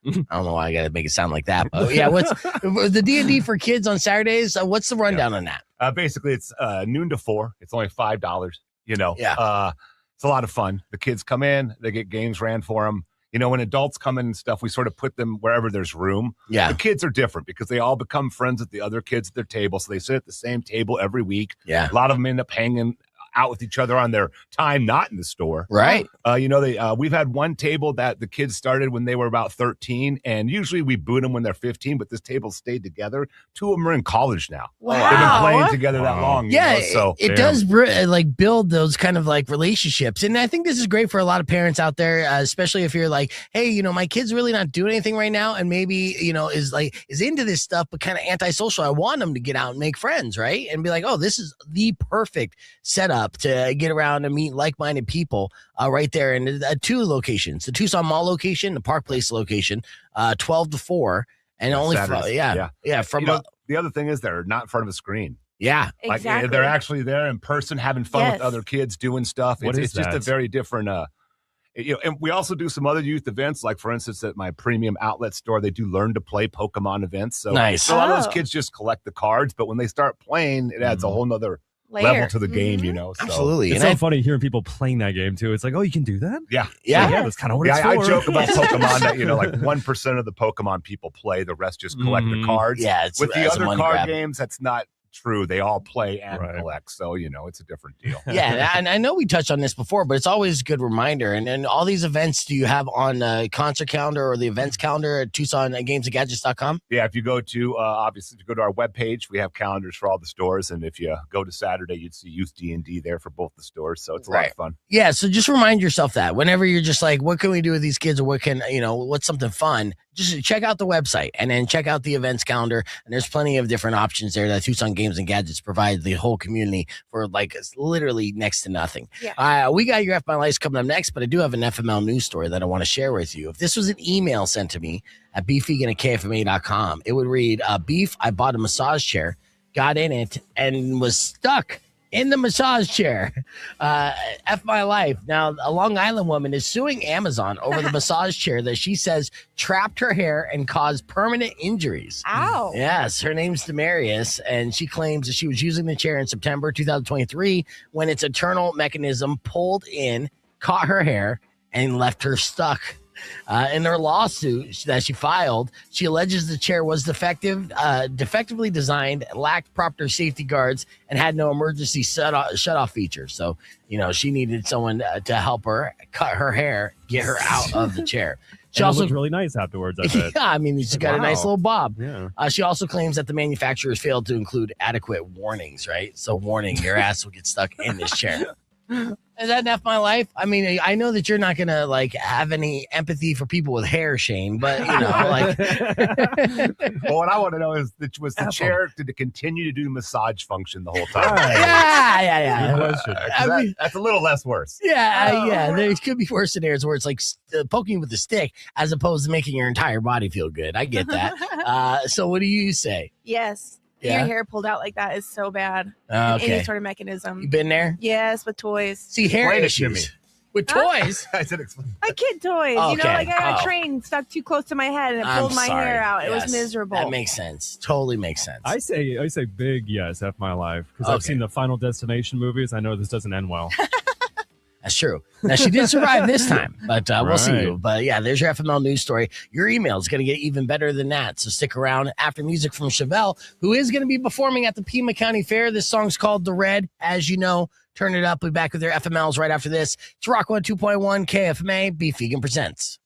I don't know why I got to make it sound like that, but yeah, what's the D&D for kids on Saturdays? What's the rundown on that? Basically, it's noon to 4. It's only $5. Yeah. It's a lot of fun. The kids come in, they get games ran for them. When adults come in and stuff, we sort of put them wherever there's room. Yeah. The kids are different because they all become friends with the other kids at their table. So they sit at the same table every week. Yeah. A lot of them end up hanging out with each other on their time not in the store. Right. We've had one table that the kids started when they were about 13, and usually we boot them when they're 15, but this table stayed together. 2 of them are in college now. Wow. They've been playing together that long. Yeah, So it does build those kind of like relationships. And I think this is great for a lot of parents out there, especially if you're like, hey, my kid's really not doing anything right now. And maybe, is into this stuff, but kind of antisocial. I want them to get out and make friends, right? And be like, oh, this is the perfect setup to get around and meet like-minded people right there in 2 locations, the Tucson Mall location, the Park Place location, 12 to 4. And only, from the other thing is they're not in front of a screen. Yeah, like exactly. they're actually there in person, having fun with other kids, doing stuff. It's just a very different. And we also do some other youth events, like for instance, at my premium outlet store, they do learn to play Pokemon events. So, nice. So a lot of those kids just collect the cards, but when they start playing, it adds a whole nother level to the game, So. Absolutely. It's so funny hearing people playing that game too. It's like, oh, you can do that? Yeah. That's kind of what it's for. I joke about Pokemon that, like 1% of the Pokemon people play, the rest just collect the cards. Yeah. With the other card games, that's not true. They all play and collect. So, it's a different deal. Yeah. And I know we touched on this before, but it's always a good reminder. And all these events, do you have on concert calendar or the events calendar at Tucson Games and Gadgets.com? Yeah. If you go to, obviously, if you go to our webpage, we have calendars for all the stores. And if you go to Saturday, you'd see Youth D&D there for both the stores. So it's a lot of fun. Yeah. So just remind yourself that whenever you're just like, what can we do with these kids, or what can, what's something fun? Just check out the website and then check out the events calendar. And there's plenty of different options there that Tucson Games and Gadgets provide the whole community for like literally next to nothing. Yeah. We got your F My Life's coming up next, but I do have an FML news story that I want to share with you. If this was an email sent to me at beefvegan@kfma.com, it would read, Beef, I bought a massage chair, got in it, and was stuck in the massage chair. F My Life. Now, a Long Island woman is suing Amazon over the massage chair that she says trapped her hair and caused permanent injuries. Ow. Yes, her name's Demarius, and she claims that she was using the chair in September 2023 when its internal mechanism pulled in, caught her hair, and left her stuck. In her lawsuit that she filed, she alleges the chair was defectively designed, lacked proper safety guards, and had no emergency shut-off feature. So, she needed someone to help her cut her hair, get her out of the chair. She also looked really nice afterwards. I bet. Yeah, I mean, she's got a nice little bob. Yeah. She also claims that the manufacturers failed to include adequate warnings, right? So, warning, your ass will get stuck in this chair. Is that F My Life? I mean, I know that you're not gonna like have any empathy for people with hair, Shane, but like. Well, what I want to know is, was the chair, did it continue to do massage function the whole time? Yeah. That's a little less worse. Yeah. There could be worse scenarios where it's like poking you with a stick as opposed to making your entire body feel good. I get that. So, what do you say? Yes. Yeah? Your hair pulled out like that is so bad. Okay. Any sort of mechanism. You been there? Yes, with toys. See, hair Explain it to issues. With toys? I said explain. Like kid toys. Okay. Like I got a train stuck too close to my head and it pulled my hair out. It was miserable. That makes sense. Totally makes sense. I say big yes, F My Life, because I've seen the Final Destination movies. I know this doesn't end well. That's true. Now, she did survive this time, but we'll see. But yeah, there's your FML news story. Your email is going to get even better than that. So stick around after music from Chevelle, who is going to be performing at the Pima County Fair. This song's called The Red. As you know, turn it up. We'll be back with their FMLs right after this. It's Rock 102.1 KFMA. Beef Vegan presents.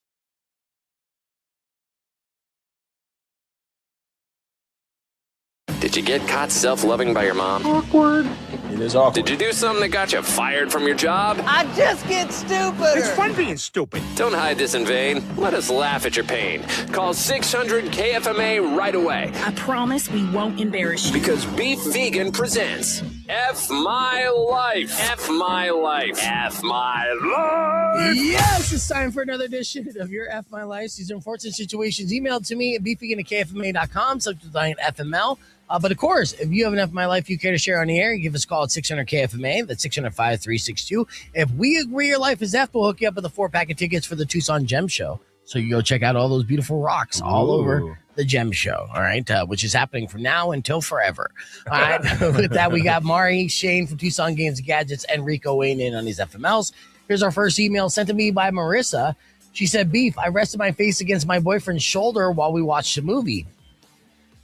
Did you get caught self-loving by your mom? Awkward. It is awkward. Did you do something that got you fired from your job? I just get stupid. It's fun being stupid. Don't hide this in vain. Let us laugh at your pain. Call 600-KFMA right away. I promise we won't embarrass you. Because Beef Vegan presents F My Life. F My Life. F My Life. Yes, it's time for another edition of your F My Life. These are unfortunate situations emailed to me at beefvegan@kfma.com, subject line FML. But of course, if you have an F My Life you care to share on the air, give us a call at 600-KFMA. That's 600-5362. If we agree your life is F, we'll hook you up with a 4-pack of tickets for the Tucson Gem Show. So you go check out all those beautiful rocks all over the Gem Show, all right, which is happening from now until forever. All right, with that, we got Mari, Shane from Tucson Games and Gadgets, and Rico weighing in on these FMLs. Here's our first email sent to me by Marissa. She said, Beef, I rested my face against my boyfriend's shoulder while we watched a movie.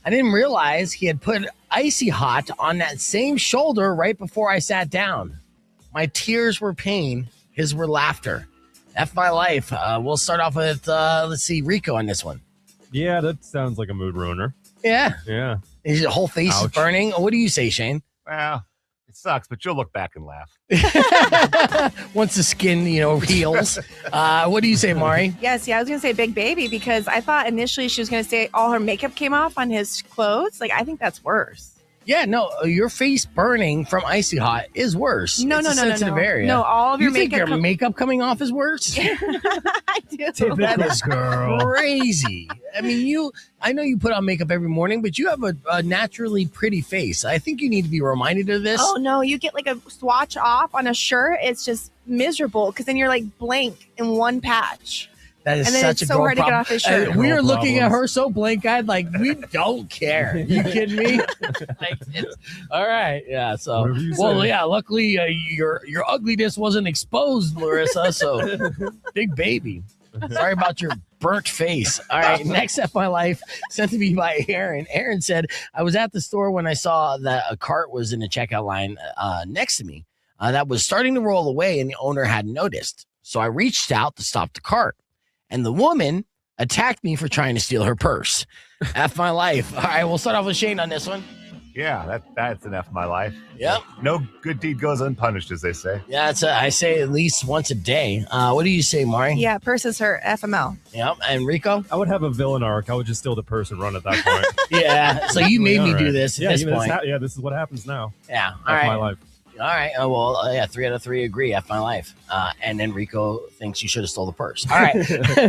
I didn't realize he had put Icy Hot on that same shoulder right before I sat down. My tears were pain. His were laughter. F My Life. We'll start off with, let's see, Rico on this one. Yeah, that sounds like a mood ruiner. Yeah. Yeah. His whole face is burning. What do you say, Shane? Well, it sucks, but you'll look back and laugh. Once the skin, heals. What do you say, Mari? Yes, I was going to say big baby because I thought initially she was going to say all her makeup came off on his clothes. Like, I think that's worse. Yeah, no, your face burning from Icy Hot is worse. No, it's no, a no, sensitive no. area. No, all of your think makeup. your makeup coming off is worse? I do. That is crazy. I mean, I know you put on makeup every morning, but you have a naturally pretty face. I think you need to be reminded of this. Oh, no, you get like a swatch off on a shirt. It's just miserable because then you're like blank in one patch. That is and then such it's a so girl hard to get problem. off his shirt. We are looking at her so blank-eyed, like we don't care. You kidding me? All right, yeah. So, yeah. Luckily, your ugliness wasn't exposed, Larissa. So, big baby. Sorry about your burnt face. All right, next F My Life sent to me by Aaron. Aaron said, I was at the store when I saw that a cart was in the checkout line next to me that was starting to roll away, and the owner hadn't noticed. So I reached out to stop the cart. And the woman attacked me for trying to steal her purse. F My Life. All right, we'll start off with Shane on this one. Yeah, that's an F My Life. Yep. No good deed goes unpunished, as they say. Yeah, I say at least once a day. What do you say, Mari? Yeah, purse is her FML. Yep. And Rico? I would have a villain arc. I would just steal the purse and run at that point. Yeah. So you made me do this at this point. This is what happens now. Yeah. All right. My life. All right. 3 out of 3 agree. F My Life. And then Rico thinks you should have stole the purse. All right.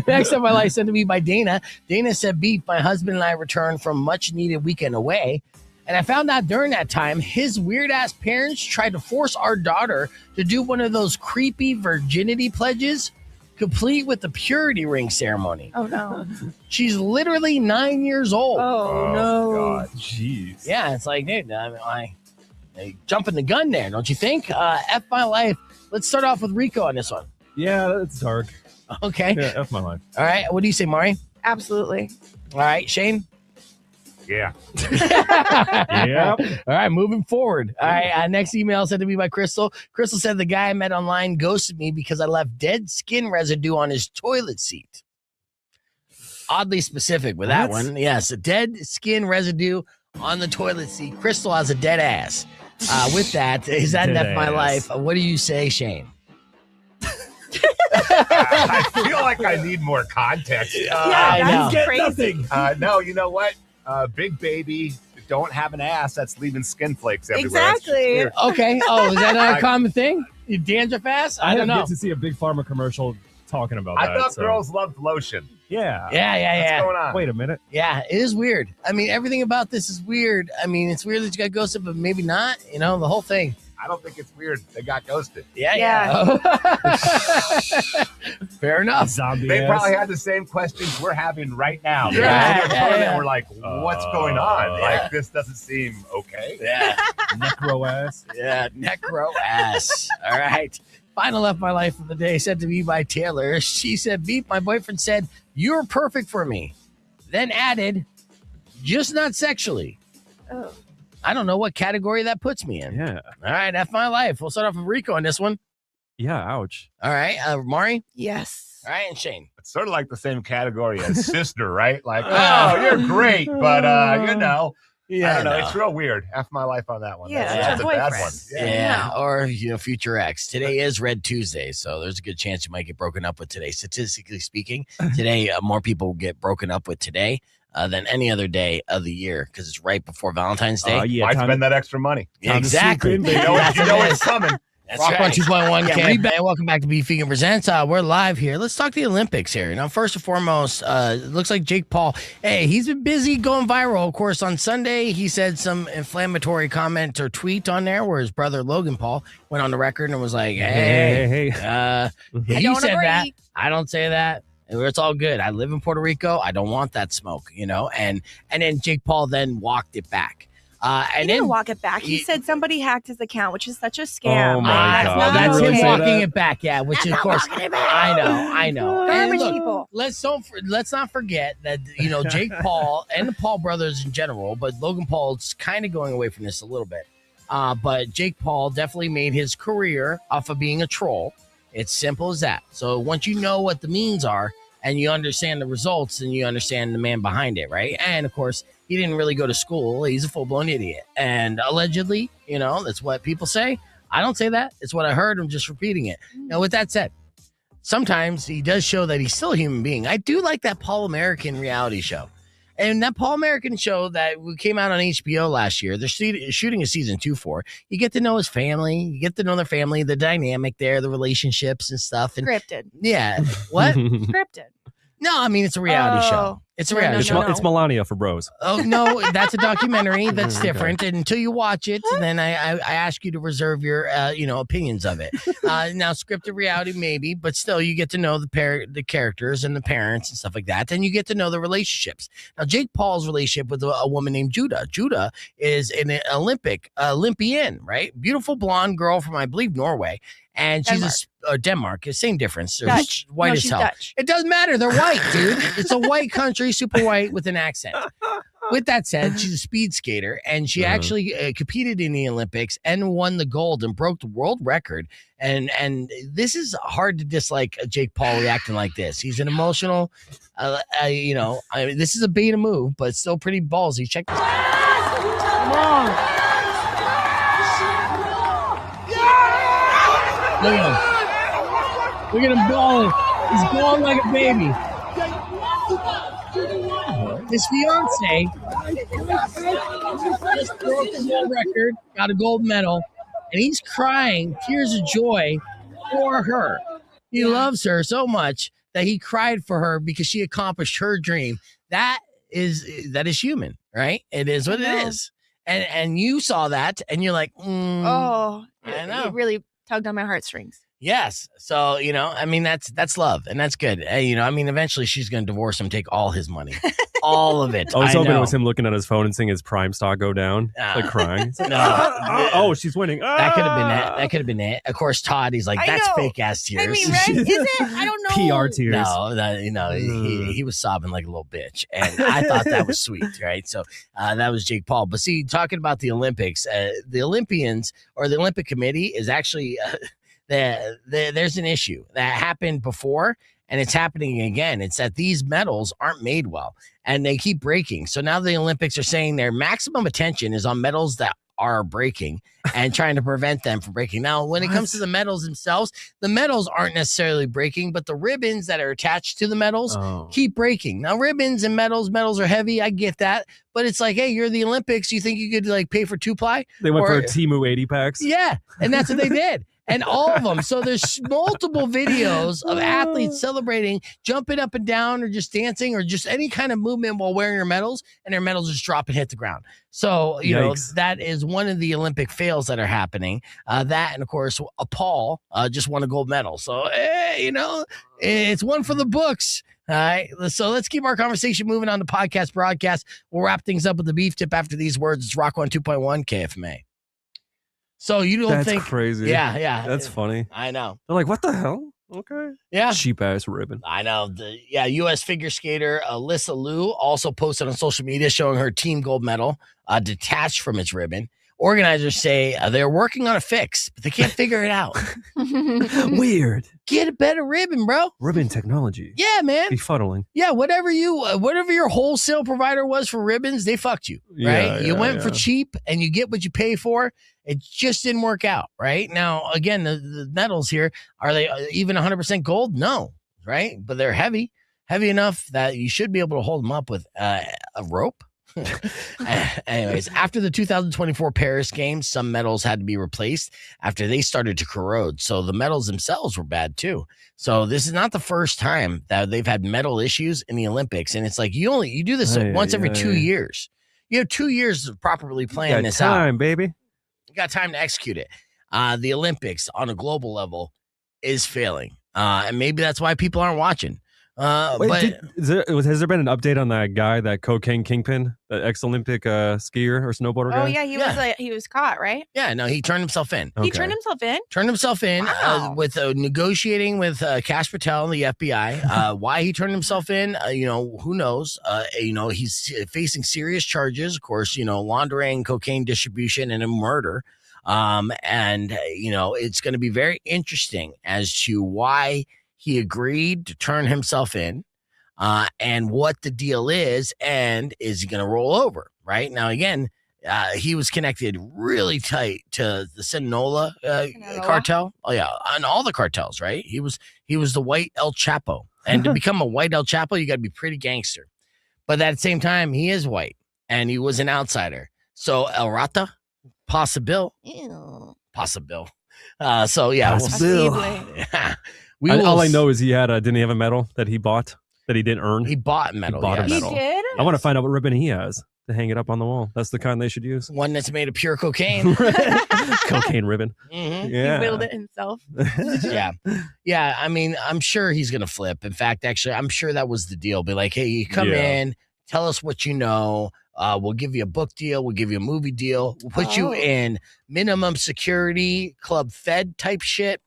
Next F My Life sent to me by Dana. Dana said, Beef, my husband and I returned from much needed weekend away. And I found out during that time, his weird ass parents tried to force our daughter to do one of those creepy virginity pledges, complete with the purity ring ceremony. Oh, no. She's literally 9 years old. Oh, no. God. Jeez. Yeah. It's like, dude, jumping the gun there, don't you think? F My Life. Let's start off with Rico on this one. Yeah, that's dark. Okay. Yeah, F My Life. All right. What do you say, Mari? Absolutely. All right. Shane? Yeah. Yeah. All right. Moving forward. All right. Next email sent to me by Crystal. Crystal said the guy I met online ghosted me because I left dead skin residue on his toilet seat. Oddly specific with that one. Yes. A dead skin residue on the toilet seat. Crystal has a dead ass. With that, is that F My Life? What do you say, Shane? I feel like I need more context. I know. Crazy. No, you know what? Big baby, don't have an ass that's leaving skin flakes everywhere. Exactly. Okay. Oh, is that not a common thing? You dandruff ass? I don't know. Get to see a big pharma commercial talking about that. I thought girls loved lotion. Yeah. Yeah. What's going on? Wait a minute. Yeah, it is weird. I mean, everything about this is weird. I mean, it's weird that you got ghosted, but maybe not. The whole thing. I don't think it's weird. They got ghosted. Yeah. Fair enough. Zombie They ass. probably had the same questions we're having right now. Yeah. We're like, what's going on? Like, this doesn't seem okay. Yeah. Necro ass. Yeah, necro ass. All right. Final F My Life of the day sent to me by Taylor. She said, Beep, my boyfriend said, you're perfect for me. Then added, just not sexually. Oh. I don't know what category that puts me in. Yeah. All right, F My Life. We'll start off with Rico on this one. Yeah, ouch. All right, Mari? Yes. All right, and Shane. It's sort of like the same category as sister, right? Like, oh, you're great, but Yeah, I don't know. no. It's real weird. F my life on that one. Yeah, That's a bad one. Yeah. Or, future ex. Today is Red Tuesday, so there's a good chance you might get broken up with today. Statistically speaking, today, more people get broken up with today than any other day of the year because it's right before Valentine's Day. Why spend that extra money? Yeah, exactly. You know it's coming. That's Rock right. 102.1 and welcome back to Beef Vegan Presents. We're live here. Let's talk the Olympics here. Now, first and foremost, it looks like Jake Paul. Hey, he's been busy going viral. Of course, on Sunday, he said some inflammatory comment or tweet on there where his brother Logan Paul went on the record and was like, "Hey, I you don't said agree. that. I don't say that. It's all good. I live in Puerto Rico. I don't want that smoke, And then Jake Paul then walked it back. He didn't walk it back. He said somebody hacked his account, which is such a scam. Oh my God. Not That's okay. him walking it back, yeah. Which That's of not course, walking it back. I know. And Garbage look, people. Let's not forget that Jake Paul and the Paul brothers in general, but Logan Paul's kind of going away from this a little bit. But Jake Paul definitely made his career off of being a troll. It's simple as that. So once you know what the means are and you understand the results, then you understand the man behind it, right? And of course, he didn't really go to school. He's a full-blown idiot. And allegedly, that's what people say. I don't say that. It's what I heard. I'm just repeating it. Now, with that said, sometimes he does show that he's still a human being. I do like that Paul American reality show. And that Paul American show that came out on HBO last year, they're shooting a season 2 for. You get to know his family. You get to know their family, the dynamic there, the relationships and stuff. And Scripted. yeah. What? Scripted. No, I mean, it's a reality show. It's a reality show. It's Melania for bros. Oh, no, that's a documentary. That's different. And until you watch it, then I ask you to reserve your, opinions of it. Now, scripted reality, maybe, but still, you get to know the characters and the parents and stuff like that. Then you get to know the relationships. Now, Jake Paul's relationship with a woman named Judah. Judah is an Olympian, right? Beautiful blonde girl from, I believe, Norway. And she's Denmark. Same difference. They're Dutch. white No, as she's hell. Dutch. It doesn't matter. They're white, dude. It's a white country, super white with an accent. With that said, she's a speed skater, and she actually competed in the Olympics and won the gold and broke the world record. And this is hard to dislike Jake Paul reacting like this. He's an emotional, this is a beta move, but still pretty ballsy. Check this out. Come on. Look at him. Look at him balling. He's balling like a baby. His fiance just broke the world record, got a gold medal, and he's crying tears of joy for her. He loves her so much that he cried for her because she accomplished her dream. That is human, right? It is what it is. And you saw that, and you're like, I know. It really tugged on my heartstrings. Yes. So, that's love, and that's good. Eventually she's going to divorce him, take all his money, all of it. I was hoping it was him looking at his phone and seeing his Prime stock go down, like crying. No. She's winning. That could have been it. That could have been it. Of course, Todd, he's like, that's fake ass tears. I mean, right? Is it? I don't know. PR tears. No, he was sobbing like a little bitch, and I thought that was sweet, right? So that was Jake Paul. But see, talking about the Olympics, the Olympians or the Olympic Committee is actually there's an issue that happened before, and it's happening again. It's that these medals aren't made well, and they keep breaking. So now the Olympics are saying their maximum attention is on medals that are breaking and trying to prevent them from breaking. Now, when it comes to the medals themselves, the medals aren't necessarily breaking, but the ribbons that are attached to the medals keep breaking. Now, ribbons and medals are heavy. I get that. But it's like, hey, you're the Olympics. You think you could pay for 2-ply? They went for Temu 80 packs. Yeah. And that's what they did. And all of them. So there's multiple videos of athletes celebrating, jumping up and down, or just dancing, or just any kind of movement while wearing their medals, and their medals just drop and hit the ground. So, that is one of the Olympic fails that are happening. That, and of course, Paul just won a gold medal. So, it's one for the books. All right. So let's keep our conversation moving on the podcast broadcast. We'll wrap things up with the beef tip after these words. It's Rock 102.1 KFMA. So you don't think crazy? Yeah. That's funny. I know. They're like, what the hell? Okay. Yeah. Cheap ass ribbon. I know. U.S. figure skater Alyssa Liu also posted on social media showing her team gold medal detached from its ribbon. Organizers say they're working on a fix, but they can't figure it out. Weird. Get a better ribbon, bro. Ribbon technology. Yeah, man. Befuddling. Yeah, whatever your wholesale provider was for ribbons, they fucked you, right? You went for cheap and you get what you pay for. It just didn't work out, right? Now, again, the metals here, are they even 100% gold? No, right? But they're heavy enough that you should be able to hold them up with a rope. Anyways, after the 2024 Paris Games, some metals had to be replaced after they started to corrode. So the metals themselves were bad too. So this is not the first time that they've had metal issues in the Olympics. And it's like you do this once every 2 years. You have 2 years of properly planning this out. Time, baby. You got time to execute it. The Olympics on a global level is failing. And maybe that's why people aren't watching. Has there been an update on that guy, that cocaine kingpin, that ex-Olympic skier or snowboarder guy? Oh yeah, he was caught, right? Yeah, no, he turned himself in. He turned himself in. Wow. With negotiating with Kash Patel and the FBI. Why he turned himself in, who knows? He's facing serious charges, of course. Laundering, cocaine distribution, and a murder. It's going to be very interesting as to why he agreed to turn himself in, and what the deal is, and is he going to roll over? Right now, again, he was connected really tight to the Sinaloa cartel. Oh yeah, and all the cartels. Right? He was the white El Chapo, and to become a white El Chapo, you got to be pretty gangster. But at the same time, he is white, and he was an outsider. So El Rata, possible. So yeah, all I know is he had didn't he have a medal that he bought that he didn't earn? He bought a medal. A medal. He did? I want to find out what ribbon he has to hang it up on the wall. That's the kind they should use. One that's made of pure cocaine. Cocaine ribbon. Mm-hmm. Yeah. He whittled it himself. Yeah. I mean, I'm sure he's going to flip. In fact, actually, I'm sure that was the deal. Be like, hey, you come in, tell us what you know. We'll give you a book deal. We'll give you a movie deal. We'll put you in minimum security, Club Fed type shit.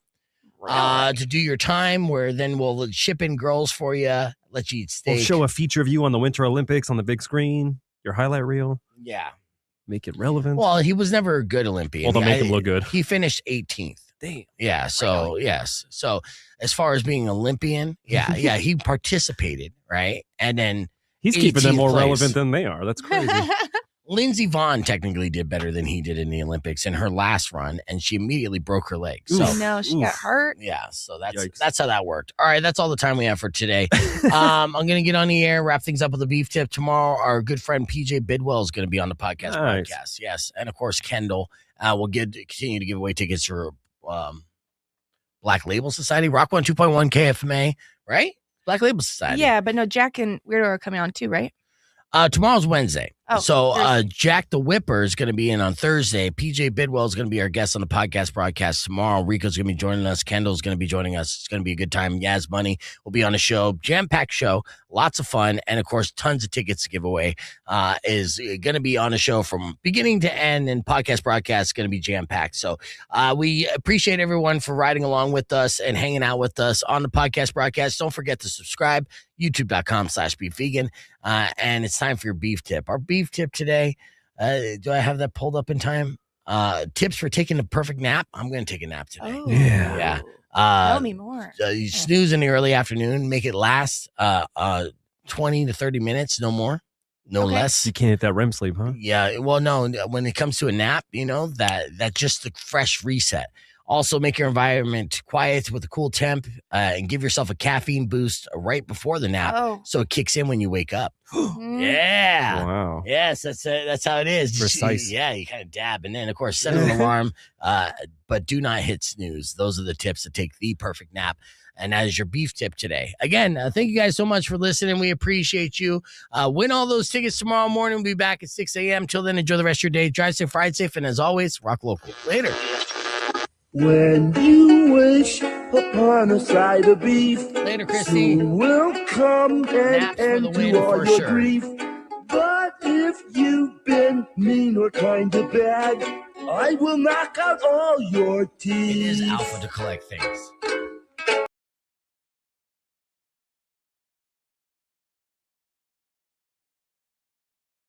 To do your time, where then we'll ship in girls for you, let you eat steak. We'll show a feature of you on the Winter Olympics on the big screen, your highlight reel. Yeah. Make it relevant. Well, he was never a good Olympian. Well, they'll make him look good. He finished 18th. Damn. Yeah, so, yes. So, as far as being Olympian, he participated, right? And then he's keeping them more relevant than they are. That's crazy. Lindsey Vonn technically did better than he did in the Olympics in her last run, and she immediately broke her leg. So she got hurt. Yeah, so that's how that worked. All right, that's all the time we have for today. I'm going to get on the air, wrap things up with a beef tip. Tomorrow, our good friend PJ Bidwell is going to be on the podcast. Yes, and of course, Kendall will continue to give away tickets for Black Label Society, Rock 102.1 KFMA, right? Black Label Society. Yeah, but no, Jack and Weirdo are coming on too, right? Tomorrow's Wednesday. Oh, so Jack the Whipper is going to be in on Thursday. PJ Bidwell is going to be our guest on the podcast broadcast tomorrow. Rico's going to be joining us. Kendall's going to be joining us. It's going to be a good time. Yaz Money will be on the show. Jam-packed show. Lots of fun. And, of course, tons of tickets to give away. Is going to be on the show from beginning to end. And podcast broadcast is going to be jam-packed. So we appreciate everyone for riding along with us and hanging out with us on the podcast broadcast. Don't forget to subscribe. YouTube.com/beefvegan. And it's time for your beef tip. Our beef tip today, do I have that pulled up in time? Tips for taking the perfect nap. I'm going to take a nap today. Oh. Yeah. Tell me more. You snooze in the early afternoon, make it last 20 to 30 minutes, no more, no less. You can't get that REM sleep, huh? Yeah. Well, no, when it comes to a nap, that just the fresh reset. Also, make your environment quiet with a cool temp and give yourself a caffeine boost right before the nap so it kicks in when you wake up. Yeah. Wow. Yes, that's how it is. Precise. You kind of dab. And then, of course, set an alarm, but do not hit snooze. Those are the tips to take the perfect nap. And that is your beef tip today. Again, thank you guys so much for listening. We appreciate you. Win all those tickets tomorrow morning. We'll be back at 6 a.m. Till then, enjoy the rest of your day. Drive safe, ride safe, and as always, rock local. Later. When you wish upon a side of beef, later, Christy. Will come and end to all your sure. grief. But if you've been mean or kind of bad, I will knock out all your teeth. It is alpha to collect things.